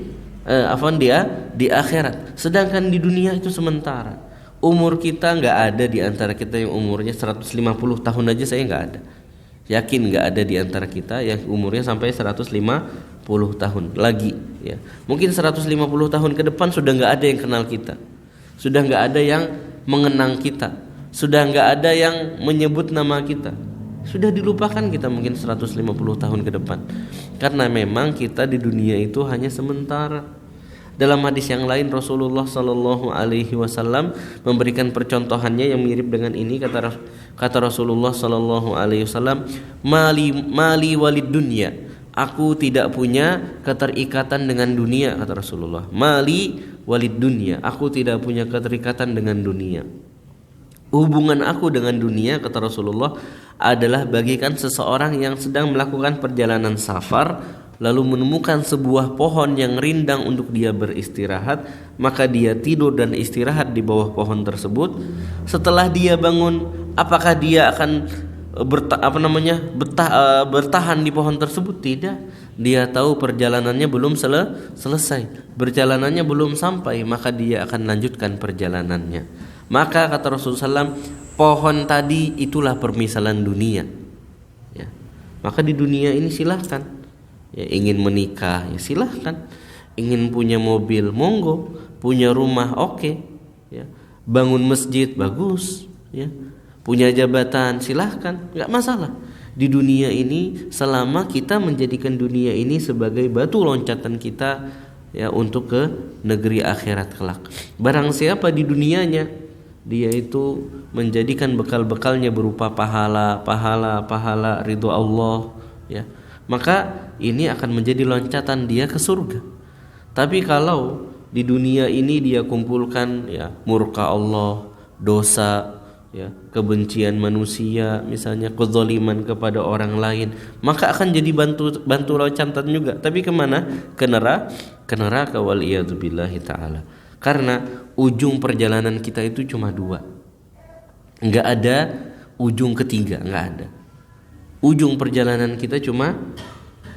Di akhirat. Sedangkan di dunia itu sementara. Umur kita enggak ada di antara kita yang umurnya 150 tahun aja, saya enggak ada. Yakin enggak ada di antara kita yang umurnya sampai 150 tahun lagi, ya. Mungkin 150 tahun ke depan sudah enggak ada yang kenal kita. Sudah enggak ada yang mengenang kita. Sudah enggak ada yang menyebut nama kita. Sudah dilupakan kita mungkin 150 tahun ke depan. Karena memang kita di dunia itu hanya sementara. Dalam hadis yang lain Rasulullah Sallallahu Alaihi Wasallam memberikan percontohannya yang mirip dengan ini. Kata Rasulullah Sallallahu Alaihi Wasallam, mali walid dunya. Aku tidak punya keterikatan dengan dunia, kata Rasulullah. Mali walid dunya. Aku tidak punya keterikatan dengan dunia. Hubungan aku dengan dunia, kata Rasulullah, adalah bagikan seseorang yang sedang melakukan perjalanan safar lalu menemukan sebuah pohon yang rindang untuk dia beristirahat, maka dia tidur dan istirahat di bawah pohon tersebut. Setelah dia bangun, apakah dia akan bertahan di pohon tersebut? Tidak. Dia tahu perjalanannya belum selesai, perjalanannya belum sampai, maka dia akan lanjutkan perjalanannya. Maka kata Rasulullah SAW, pohon tadi itulah permisalan dunia. Ya. Maka di dunia ini silahkan. Ya, ingin menikah, ya silahkan. Ingin punya mobil, monggo. Punya rumah, oke. Ya. Bangun masjid, bagus. Ya. Punya jabatan, silahkan, nggak masalah. Di dunia ini, selama kita menjadikan dunia ini sebagai batu loncatan kita, ya, untuk ke negeri akhirat kelak. Barang siapa di dunianya dia itu menjadikan bekal-bekalnya berupa pahala ridho Allah, ya, maka ini akan menjadi loncatan dia ke surga. Tapi kalau di dunia ini dia kumpulkan, ya, murka Allah, dosa, ya, kebencian manusia, misalnya kezaliman kepada orang lain, maka akan jadi bantu loncatan juga. Tapi kemana? Ke neraka waliyadzubillahi ta'ala. Karena ujung perjalanan kita itu cuma dua, nggak ada ujung ketiga, nggak ada. Ujung perjalanan kita cuma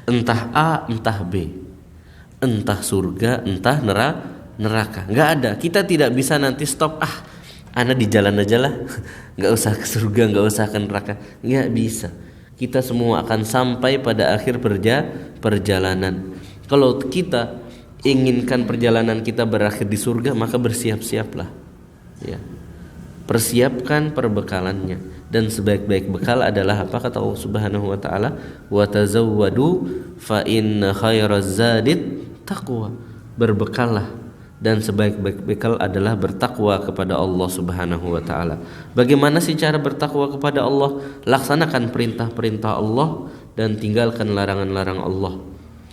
entah A entah B, entah surga entah neraka, nggak ada. Kita tidak bisa nanti stop, ana di jalan aja lah, nggak usah ke surga, nggak usah ke neraka, nggak bisa. Kita semua akan sampai pada akhir perjalanan. Kalau kita inginkan perjalanan kita berakhir di surga, maka bersiap-siaplah, ya. Persiapkan perbekalannya, dan sebaik-baik bekal adalah apa, kata Allah Subhanahu wa taala, wa tazawwadu fa inna khairaz zadit taqwa. Berbekallah, dan sebaik-baik bekal adalah bertakwa kepada Allah Subhanahu wa taala. Bagaimana sih cara bertakwa kepada Allah? Laksanakan perintah-perintah Allah dan tinggalkan larangan-larangan Allah.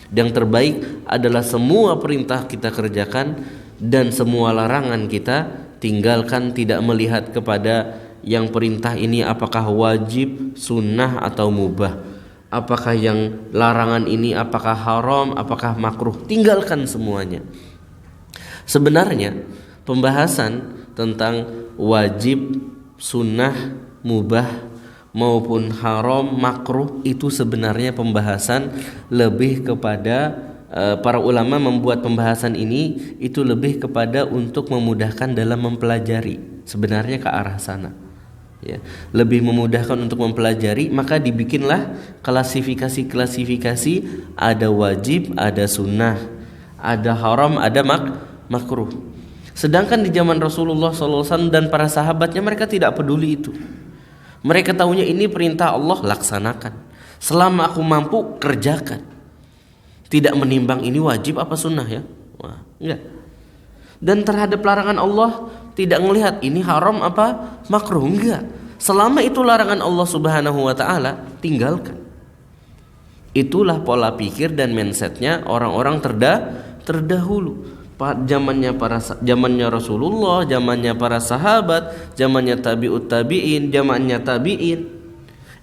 Yang terbaik adalah semua perintah kita kerjakan dan semua larangan kita tinggalkan, tidak melihat kepada yang perintah ini apakah wajib, sunnah atau mubah, apakah yang larangan ini apakah haram, apakah makruh. Tinggalkan semuanya. Sebenarnya pembahasan tentang wajib, sunnah, mubah maupun haram, makruh itu sebenarnya pembahasan lebih kepada para ulama membuat pembahasan ini itu lebih kepada untuk memudahkan dalam mempelajari, sebenarnya ke arah sana, ya, lebih memudahkan untuk mempelajari. Maka dibikinlah klasifikasi, ada wajib, ada sunnah, ada haram, ada makruh. Sedangkan di zaman Rasulullah SAW dan para sahabatnya, mereka tidak peduli itu. Mereka tahunya ini perintah Allah, laksanakan. Selama aku mampu, kerjakan. Tidak menimbang ini wajib apa sunnah, ya. Wah, enggak. Dan terhadap larangan Allah tidak melihat ini haram apa makruh, enggak. Selama itu larangan Allah Subhanahu wa taala, tinggalkan. Itulah pola pikir dan mindsetnya orang-orang terdahulu. Zamannya Rasulullah, zamannya para sahabat, zamannya tabi'ut tabi'in, zamannya tabi'in.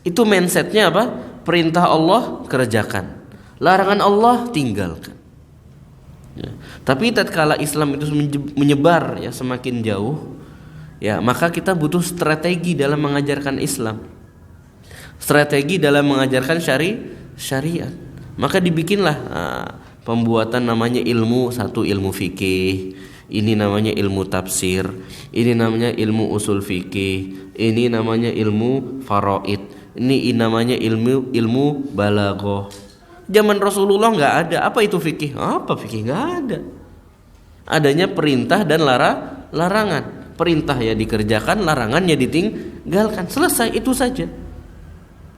Itu mindsetnya apa? Perintah Allah kerjakan, larangan Allah tinggalkan. Ya. Tapi tatkala Islam itu menyebar, ya, semakin jauh, ya, maka kita butuh strategi dalam mengajarkan Islam, strategi dalam mengajarkan syariat. Maka dibikinlah pembuatan namanya ilmu, satu ilmu fikih, ini namanya ilmu tafsir, ini namanya ilmu usul fikih, ini namanya ilmu faraid, ini namanya ilmu balaghah. Zaman Rasulullah nggak ada. Apa itu fikih? Apa fikih? Nggak ada. Adanya perintah dan larangan. Perintah ya dikerjakan, larangan ya ditinggalkan. Selesai, itu saja.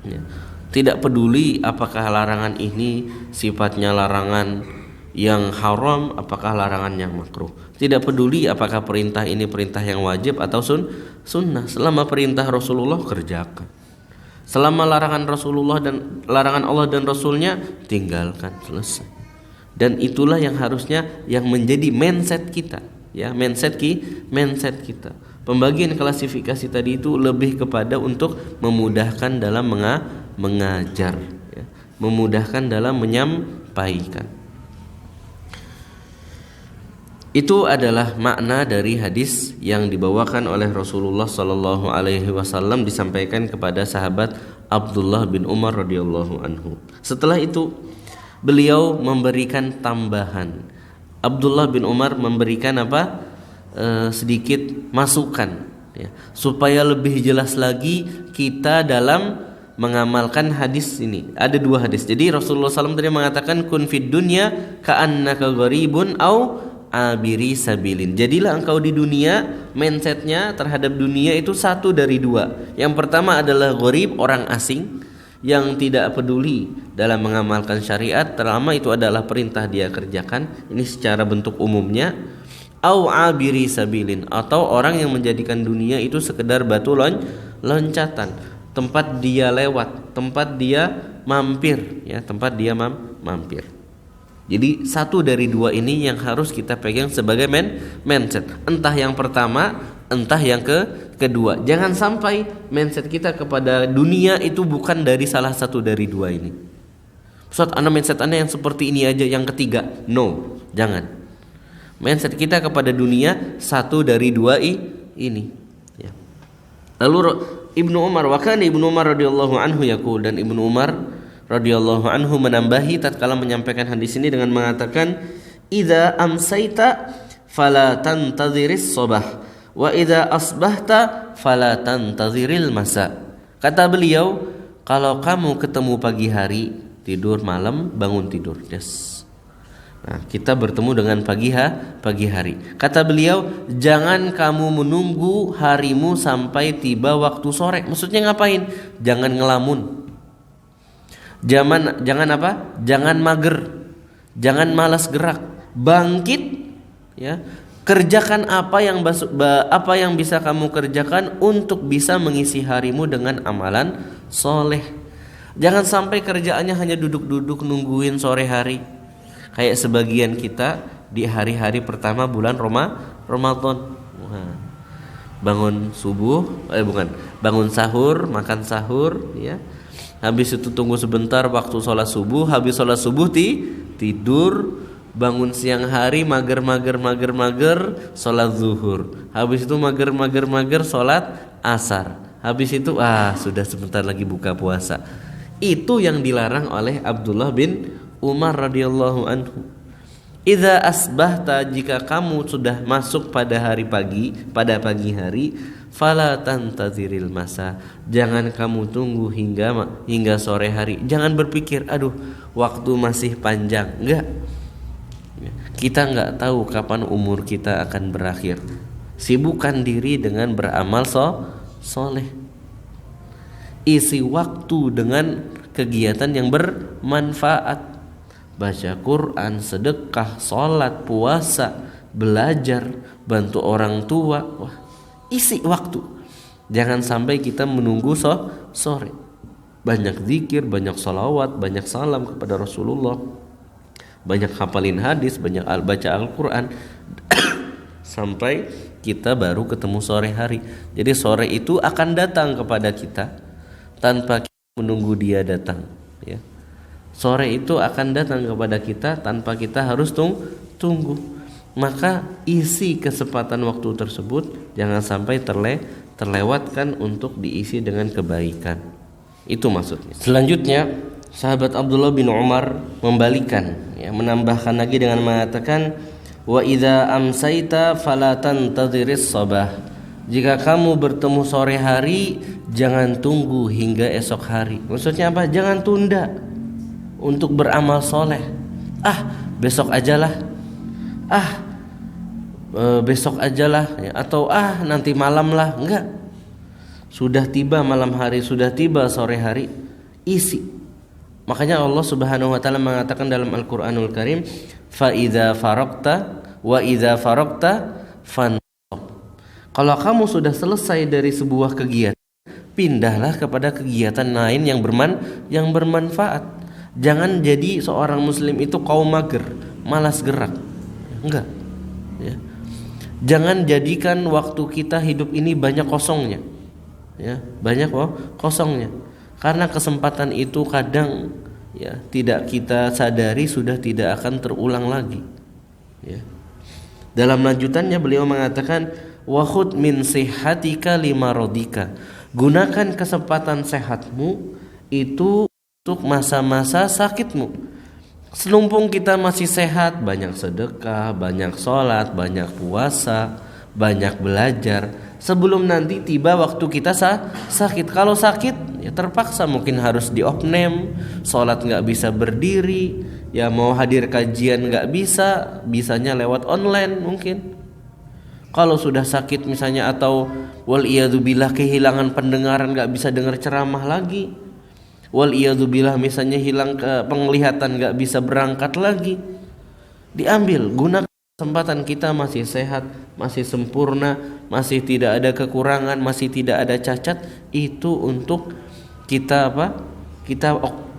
Ya. Tidak peduli apakah larangan ini sifatnya larangan yang haram, apakah larangan yang makruh. Tidak peduli apakah perintah ini perintah yang wajib atau sunnah. Selama perintah Rasulullah, kerjakan. Selama larangan Rasulullah dan larangan Allah dan Rasulnya, tinggalkan. Selesai. Dan itulah yang harusnya yang menjadi mindset kita, ya, mindset kita. Pembagian klasifikasi tadi itu lebih kepada untuk memudahkan dalam mengajar, ya, memudahkan dalam menyampaikan. Itu adalah makna dari hadis yang dibawakan oleh Rasulullah sallallahu alaihi wasallam disampaikan kepada sahabat Abdullah bin Umar radhiyallahu anhu. Setelah itu beliau memberikan tambahan. Abdullah bin Umar memberikan sedikit masukan, ya, supaya lebih jelas lagi kita dalam mengamalkan hadis ini. Ada 2 hadis. Jadi Rasulullah SAW tadi mengatakan kun fid dunya ka'annaka gharibun au abiri sabilin. Jadilah engkau di dunia, mindsetnya terhadap dunia itu 1 dari 2. Yang pertama adalah gharib, orang asing yang tidak peduli dalam mengamalkan syariat, terlama itu adalah perintah dia kerjakan. Ini secara bentuk umumnya. Au abiri sabilin, atau orang yang menjadikan dunia itu sekedar batu loncatan, tempat dia lewat, tempat dia mampir, ya, tempat dia mampir. Jadi 1 dari 2 ini yang harus kita pegang sebagai mindset. Entah yang pertama, entah yang kedua. Jangan sampai mindset kita kepada dunia itu bukan dari salah satu dari 2 ini. Ustaz, mindset Anda yang seperti ini aja, yang ketiga. No, jangan. Mindset kita kepada dunia 1 dari 2 ini, ya. Lalu Ibnu Umar, Ibnu Umar radhiyallahu anhu yaqul, dan Ibnu Umar radhiyallahu anhu menambahi tatkala menyampaikan hadis ini dengan mengatakan, idza amsaita fala tantadhiris sabah wa idza asbahta fala tantadhiril masa. Kata beliau, kalau kamu ketemu pagi hari, tidur malam, bangun tidur. Yes. Nah, kita bertemu dengan pagi hari. Kata beliau, jangan kamu menunggu harimu sampai tiba waktu sore. Maksudnya ngapain? Jangan ngelamun. Jangan apa? Jangan mager. Jangan malas gerak. Bangkit, ya. Kerjakan apa yang bisa kamu kerjakan untuk bisa mengisi harimu dengan amalan soleh. Jangan sampai kerjaannya hanya duduk-duduk nungguin sore hari. Kayak sebagian kita di hari-hari pertama bulan Ramadan. Bangun sahur, makan sahur, ya. Habis itu tunggu sebentar waktu sholat subuh, habis sholat subuh tidur, bangun siang hari mager, sholat zuhur. Habis itu mager, sholat asar. Habis itu sudah sebentar lagi buka puasa. Itu yang dilarang oleh Abdullah bin Umar radhiyallahu anhu. Idza asbahta, jika kamu sudah masuk pada pagi hari, fala tantaziril masa, jangan kamu tunggu hingga sore hari. Jangan berpikir, aduh, waktu masih panjang. Enggak. Kita enggak tahu kapan umur kita akan berakhir. Sibukkan diri dengan beramal soleh. Isi waktu dengan kegiatan yang bermanfaat. Baca Quran, sedekah, sholat, puasa, belajar, bantu orang tua. Wah, isi waktu. Jangan sampai kita menunggu sore. Banyak zikir, banyak salawat, banyak salam kepada Rasulullah, banyak hafalin hadis, banyak baca Al-Quran sampai kita baru ketemu sore hari. Jadi sore itu akan datang kepada kita tanpa kita menunggu dia datang, ya. Sore itu akan datang kepada kita tanpa kita harus tunggu. Maka isi kesempatan waktu tersebut jangan sampai terlewatkan untuk diisi dengan kebaikan. Itu maksudnya. Selanjutnya sahabat Abdullah bin Umar membalikan, ya, menambahkan lagi dengan mengatakan, wa idza amsaita fala tantadhiris sabah. Jika kamu bertemu sore hari, jangan tunggu hingga esok hari. Maksudnya apa? Jangan tunda untuk beramal soleh. Besok ajalah. Besok ajalah, ya. Atau nanti malam lah. Enggak. Sudah tiba malam hari, sudah tiba sore hari, isi. Makanya Allah Subhanahu wa taala mengatakan dalam Al-Qur'anul Karim, fa idza faraqta wa idza faraqta fansab. Kalau kamu sudah selesai dari sebuah kegiatan, pindahlah kepada kegiatan lain yang bermanfaat. Jangan jadi seorang muslim itu kaum mager, malas gerak. Enggak, ya. Jangan jadikan waktu kita hidup ini banyak kosongnya. Ya, banyak kosongnya. Karena kesempatan itu kadang ya tidak kita sadari sudah tidak akan terulang lagi. Ya. Dalam lanjutannya beliau mengatakan wa khudh min sihhatika limaradika. Gunakan kesempatan sehatmu itu untuk masa-masa sakitmu. Selumpung kita masih sehat, banyak sedekah, banyak sholat, banyak puasa, banyak belajar. Sebelum nanti tiba waktu kita sakit. Kalau sakit ya terpaksa mungkin harus diopname, sholat gak bisa berdiri, ya mau hadir kajian gak bisa, bisanya lewat online mungkin. Kalau sudah sakit misalnya atau waliyadzubillah kehilangan pendengaran gak bisa dengar ceramah lagi, waliyadzubillah misalnya hilang penglihatan gak bisa berangkat lagi, diambil, gunakan kesempatan kita masih sehat, masih sempurna, masih tidak ada kekurangan, masih tidak ada cacat, itu untuk kita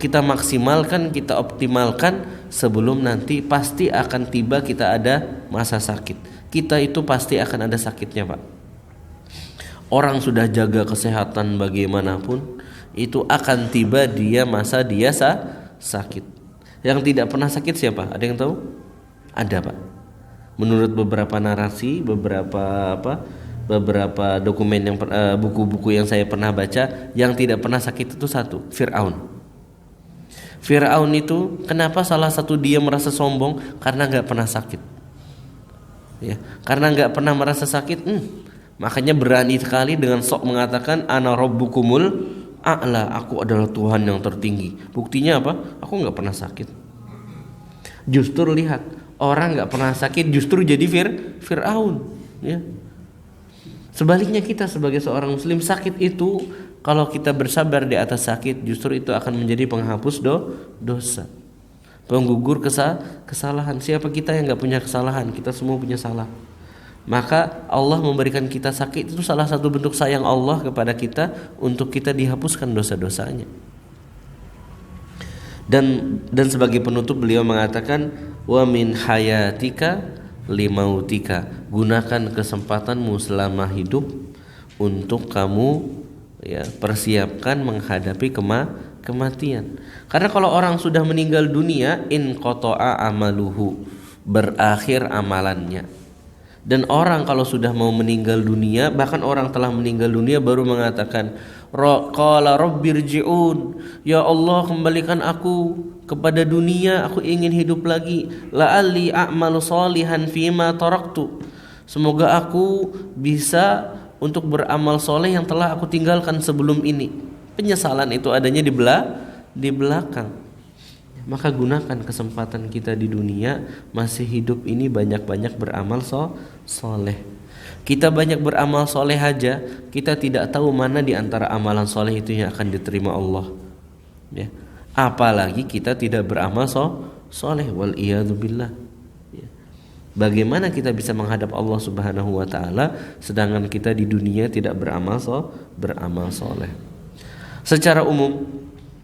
kita maksimalkan, kita optimalkan sebelum nanti pasti akan tiba kita ada masa sakit. Kita itu pasti akan ada sakitnya, Pak. Orang sudah jaga kesehatan bagaimanapun, itu akan tiba masa dia sakit. Yang tidak pernah sakit siapa? Ada yang tahu? Ada, Pak. Menurut beberapa narasi, beberapa dokumen yang buku-buku yang saya pernah baca, yang tidak pernah sakit itu satu, Fir'aun. Fir'aun itu kenapa salah satu dia merasa sombong? Karena nggak pernah sakit. Ya, karena nggak pernah merasa sakit, makanya berani sekali dengan sok mengatakan ana rabbukumul a'la, aku adalah Tuhan yang tertinggi. Buktinya apa? Aku nggak pernah sakit. Justru lihat, orang nggak pernah sakit justru jadi Fir'aun. Ya. Sebaliknya kita sebagai seorang muslim, sakit itu kalau kita bersabar di atas sakit, justru itu akan menjadi penghapus dosa, penggugur kesalahan. Siapa kita yang nggak punya kesalahan? Kita semua punya salah. Maka Allah memberikan kita sakit itu salah satu bentuk sayang Allah kepada kita untuk kita dihapuskan dosa-dosanya. Dan sebagai penutup beliau mengatakan wa min hayatika limautika, gunakan kesempatanmu selama hidup untuk kamu ya persiapkan menghadapi kematian. Karena kalau orang sudah meninggal dunia, in qata'a amaluhu, berakhir amalannya. Dan orang kalau sudah mau meninggal dunia, bahkan orang telah meninggal dunia baru mengatakan qala rabbirji'un, ya Allah kembalikan aku kepada dunia, aku ingin hidup lagi, la'alli a'malu shalihan fima taraktu, semoga aku bisa untuk beramal soleh yang telah aku tinggalkan sebelum ini. Penyesalan itu adanya di belakang. Maka gunakan kesempatan kita di dunia masih hidup ini banyak-banyak beramal soleh. Kita banyak beramal soleh aja, kita tidak tahu mana di antara amalan soleh itu yang akan diterima Allah. Ya. Apalagi kita tidak beramal soleh, wal iyadzubillah. Ya. Bagaimana kita bisa menghadap Allah Subhanahu wa taala sedangkan kita di dunia tidak beramal soleh. Secara umum,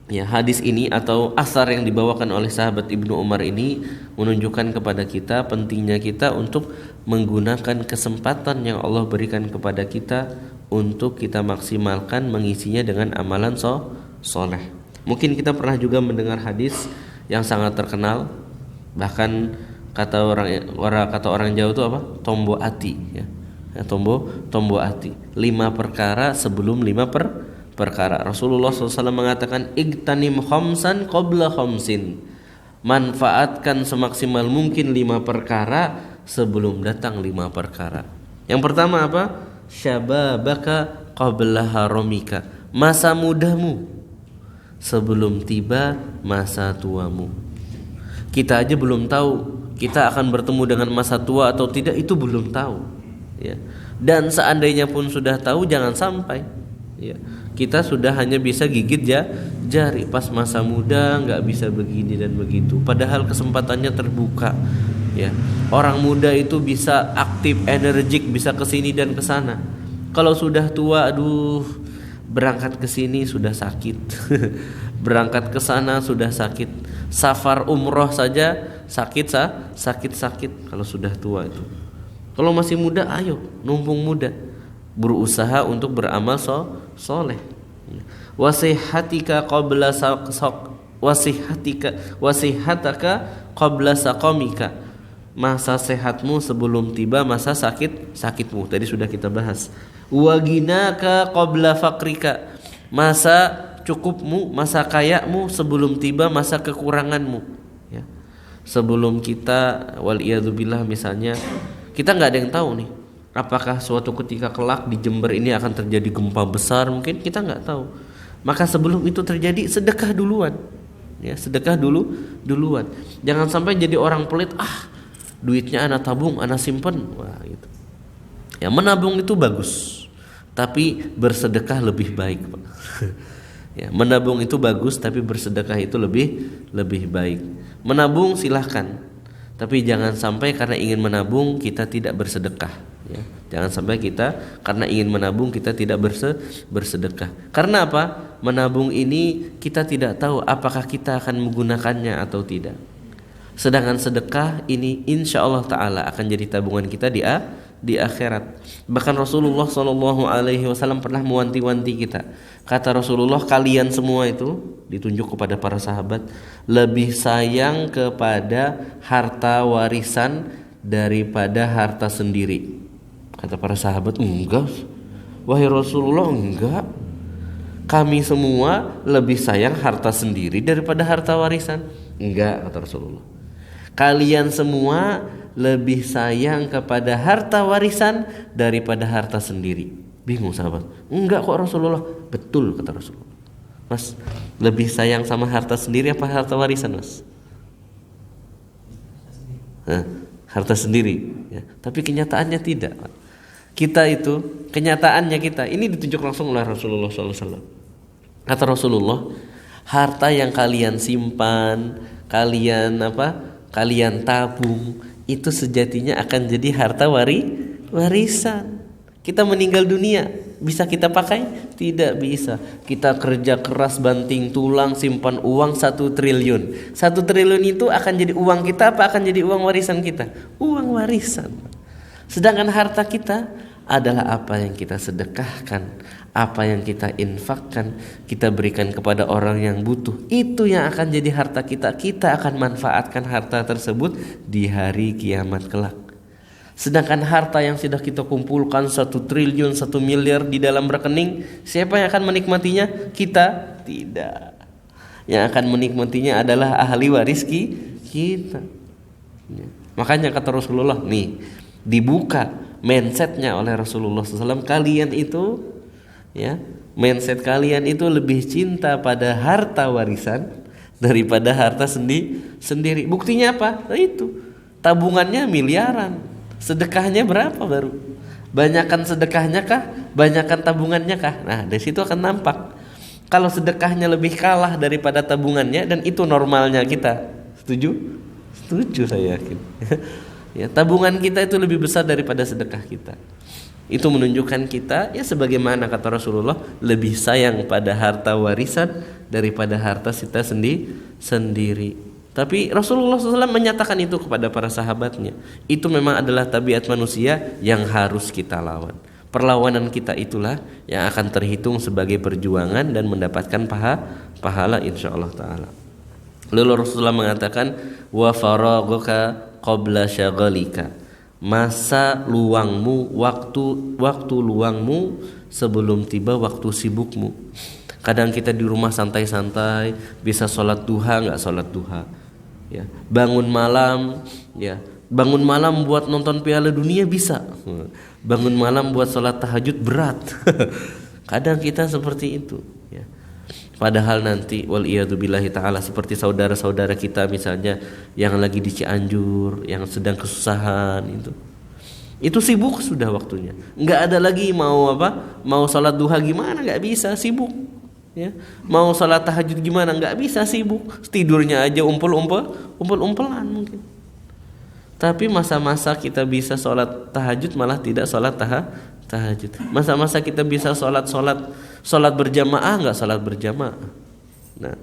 ya, hadis ini atau asar yang dibawakan oleh sahabat Ibnu Umar ini menunjukkan kepada kita pentingnya kita untuk menggunakan kesempatan yang Allah berikan kepada kita untuk kita maksimalkan mengisinya dengan amalan soleh. Mungkin kita pernah juga mendengar hadis yang sangat terkenal, bahkan kata orang Jawa itu apa? Tombo ati, ya. Tombo ati. 5 perkara sebelum 5 perkara. Rasulullah SAW mengatakan igtanim khamsan qabla khamsin, manfaatkan semaksimal mungkin 5 perkara sebelum datang 5 perkara. Yang pertama apa? Syababaka qabla haramika, masa mudamu sebelum tiba masa tuamu. Kita aja belum tahu kita akan bertemu dengan masa tua atau tidak, itu belum tahu, ya. Dan seandainya pun sudah tahu, jangan sampai, ya, kita sudah hanya bisa gigit jari pas masa muda, nggak bisa begini dan begitu. Padahal kesempatannya terbuka, ya. Orang muda itu bisa aktif, energik, bisa kesini dan kesana. Kalau sudah tua, aduh, berangkat ke sini sudah sakit, berangkat ke sana sudah sakit, safar umroh saja sakit kalau sudah tua itu. Kalau masih muda, ayo numpung muda, berusaha untuk beramal soleh. Wasihatika qabla wasihataka qabla saqamika. Masa sehatmu sebelum tiba masa sakitmu. Tadi sudah kita bahas. Wa ginaka qabla faqrika. Masa cukupmu, masa kayamu sebelum tiba masa kekuranganmu, ya. Sebelum kita waliyadzubillah misalnya, kita nggak ada yang tahu nih, apakah suatu ketika kelak di Jember ini akan terjadi gempa besar, mungkin kita nggak tahu. Maka sebelum itu terjadi, sedekah duluan, ya, sedekah duluan. Jangan sampai jadi orang pelit, duitnya anak tabung, anak simpen, wah gitu. Ya, menabung itu bagus, tapi bersedekah lebih baik, Pak. Ya, menabung itu bagus, tapi bersedekah itu lebih baik. Menabung silahkan, tapi jangan sampai karena ingin menabung kita tidak bersedekah, ya. Jangan sampai kita karena ingin menabung kita tidak bersedekah. Karena apa? Menabung ini kita tidak tahu apakah kita akan menggunakannya atau tidak. Sedangkan sedekah ini insya Allah Ta'ala akan jadi tabungan kita di akhirat. Bahkan Rasulullah SAW pernah mewanti-wanti kita. Kata Rasulullah, kalian semua itu, ditunjuk kepada para sahabat, lebih sayang kepada harta warisan daripada harta sendiri. Kata para sahabat, enggak, wahai Rasulullah, enggak. Kami semua lebih sayang harta sendiri daripada harta warisan. Enggak, kata Rasulullah. Kalian semua lebih sayang kepada harta warisan daripada harta sendiri. Bingung sahabat. Enggak kok Rasulullah. Betul kata Rasulullah. Mas, lebih sayang sama harta sendiri apa harta warisan, Mas? Harta sendiri, ya. Tapi kenyataannya tidak. Kita itu, kenyataannya kita, ini ditunjuk langsung oleh Rasulullah SAW. Kata Rasulullah, harta yang kalian simpan, kalian tabung, itu sejatinya akan jadi harta warisan. Kita meninggal dunia, bisa kita pakai? Tidak bisa. Kita kerja keras banting tulang simpan uang 1 triliun. 1 triliun itu akan jadi uang kita apa akan jadi uang warisan kita? Uang warisan. Sedangkan harta kita adalah apa yang kita sedekahkan, apa yang kita infakkan, kita berikan kepada orang yang butuh. Itu yang akan jadi harta kita. Kita akan manfaatkan harta tersebut di hari kiamat kelak. Sedangkan harta yang sudah kita kumpulkan 1 triliun, 1 miliar di dalam rekening, siapa yang akan menikmatinya? Kita tidak. Yang akan menikmatinya adalah ahli waris kita. Makanya kata Rasulullah, nih dibuka mindsetnya oleh Rasulullah SAW, kalian itu, ya, mindset kalian itu lebih cinta pada harta warisan daripada harta sendiri. Buktinya apa? Nah itu, tabungannya miliaran. Sedekahnya berapa baru? Banyakan sedekahnya kah? Banyakan tabungannya kah? Nah, dari situ akan nampak. Kalau sedekahnya lebih kalah daripada tabungannya, dan itu normalnya kita. Setuju? Setuju saya yakin. Ya, tabungan kita itu lebih besar daripada sedekah kita. Itu menunjukkan kita, ya sebagaimana kata Rasulullah, lebih sayang pada harta warisan daripada harta kita sendiri. Tapi Rasulullah SAW menyatakan itu kepada para sahabatnya. Itu memang adalah tabiat manusia yang harus kita lawan. Perlawanan kita itulah yang akan terhitung sebagai perjuangan dan mendapatkan pahala insyaallah ta'ala. Lalu Rasulullah mengatakan, wa faraghuka qabla syaghalika. Masa luangmu, waktu luangmu sebelum tiba waktu sibukmu. Kadang kita di rumah santai-santai, bisa sholat duha nggak sholat duha, ya. Bangun malam buat nonton Piala Dunia bisa. Bangun malam buat sholat tahajud berat. Kadang kita seperti itu, ya. Padahal nanti waliyadzubillahi ta'ala seperti saudara-saudara kita misalnya yang lagi di Cianjur, yang sedang kesusahan, itu sibuk sudah waktunya. Nggak ada lagi mau sholat duha gimana, nggak bisa, sibuk, ya. Mau sholat tahajud gimana, nggak bisa, sibuk. Tidurnya aja umpel-umpelan mungkin. Tapi masa-masa kita bisa sholat tahajud malah tidak sholat tahajud. Masa-masa kita bisa sholat berjamaah nggak sholat berjamaah. Nah,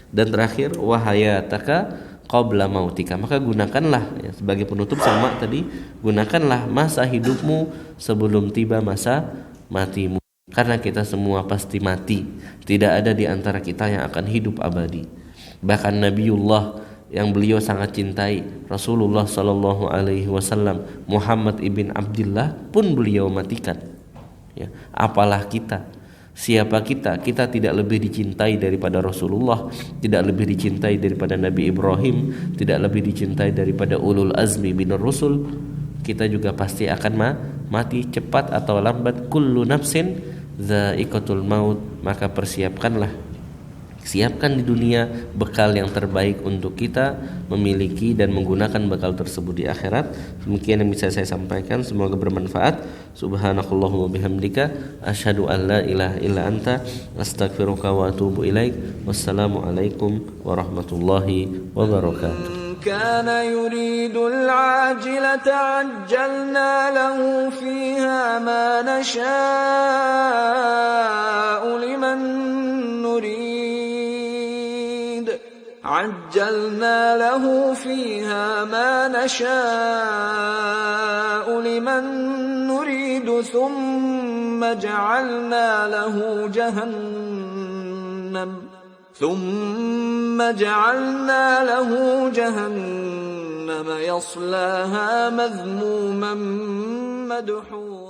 dan terakhir wahayataka qabla mautika. Maka gunakanlah ya, sebagai penutup sama tadi, gunakanlah masa hidupmu sebelum tiba masa matimu. Karena kita semua pasti mati. Tidak ada di antara kita yang akan hidup abadi. Bahkan Nabiullah yang beliau sangat cintai, Rasulullah sallallahu alaihi wasallam, Muhammad ibn Abdullah pun beliau matikan. Ya, apalah kita? Siapa kita? Kita tidak lebih dicintai daripada Rasulullah, tidak lebih dicintai daripada Nabi Ibrahim, tidak lebih dicintai daripada ulul azmi minar rusul. Kita juga pasti akan mati cepat atau lambat. Kullu nafsin dha'iqatul maut. Maka siapkan di dunia bekal yang terbaik untuk kita memiliki dan menggunakan bekal tersebut di akhirat. Demikian yang bisa saya sampaikan, semoga bermanfaat. Subhanakallahumma bihamdika asyhadu an la ilaha illa anta astaghfiruka wa atubu ilaik. Wassalamualaikum warahmatullahi wabarakatuh. كان يريد العاجلة عجلنا له فيها ما نشاء لمن نريد ثم جعلنا له جهنم يصلاها مذموما مدحورا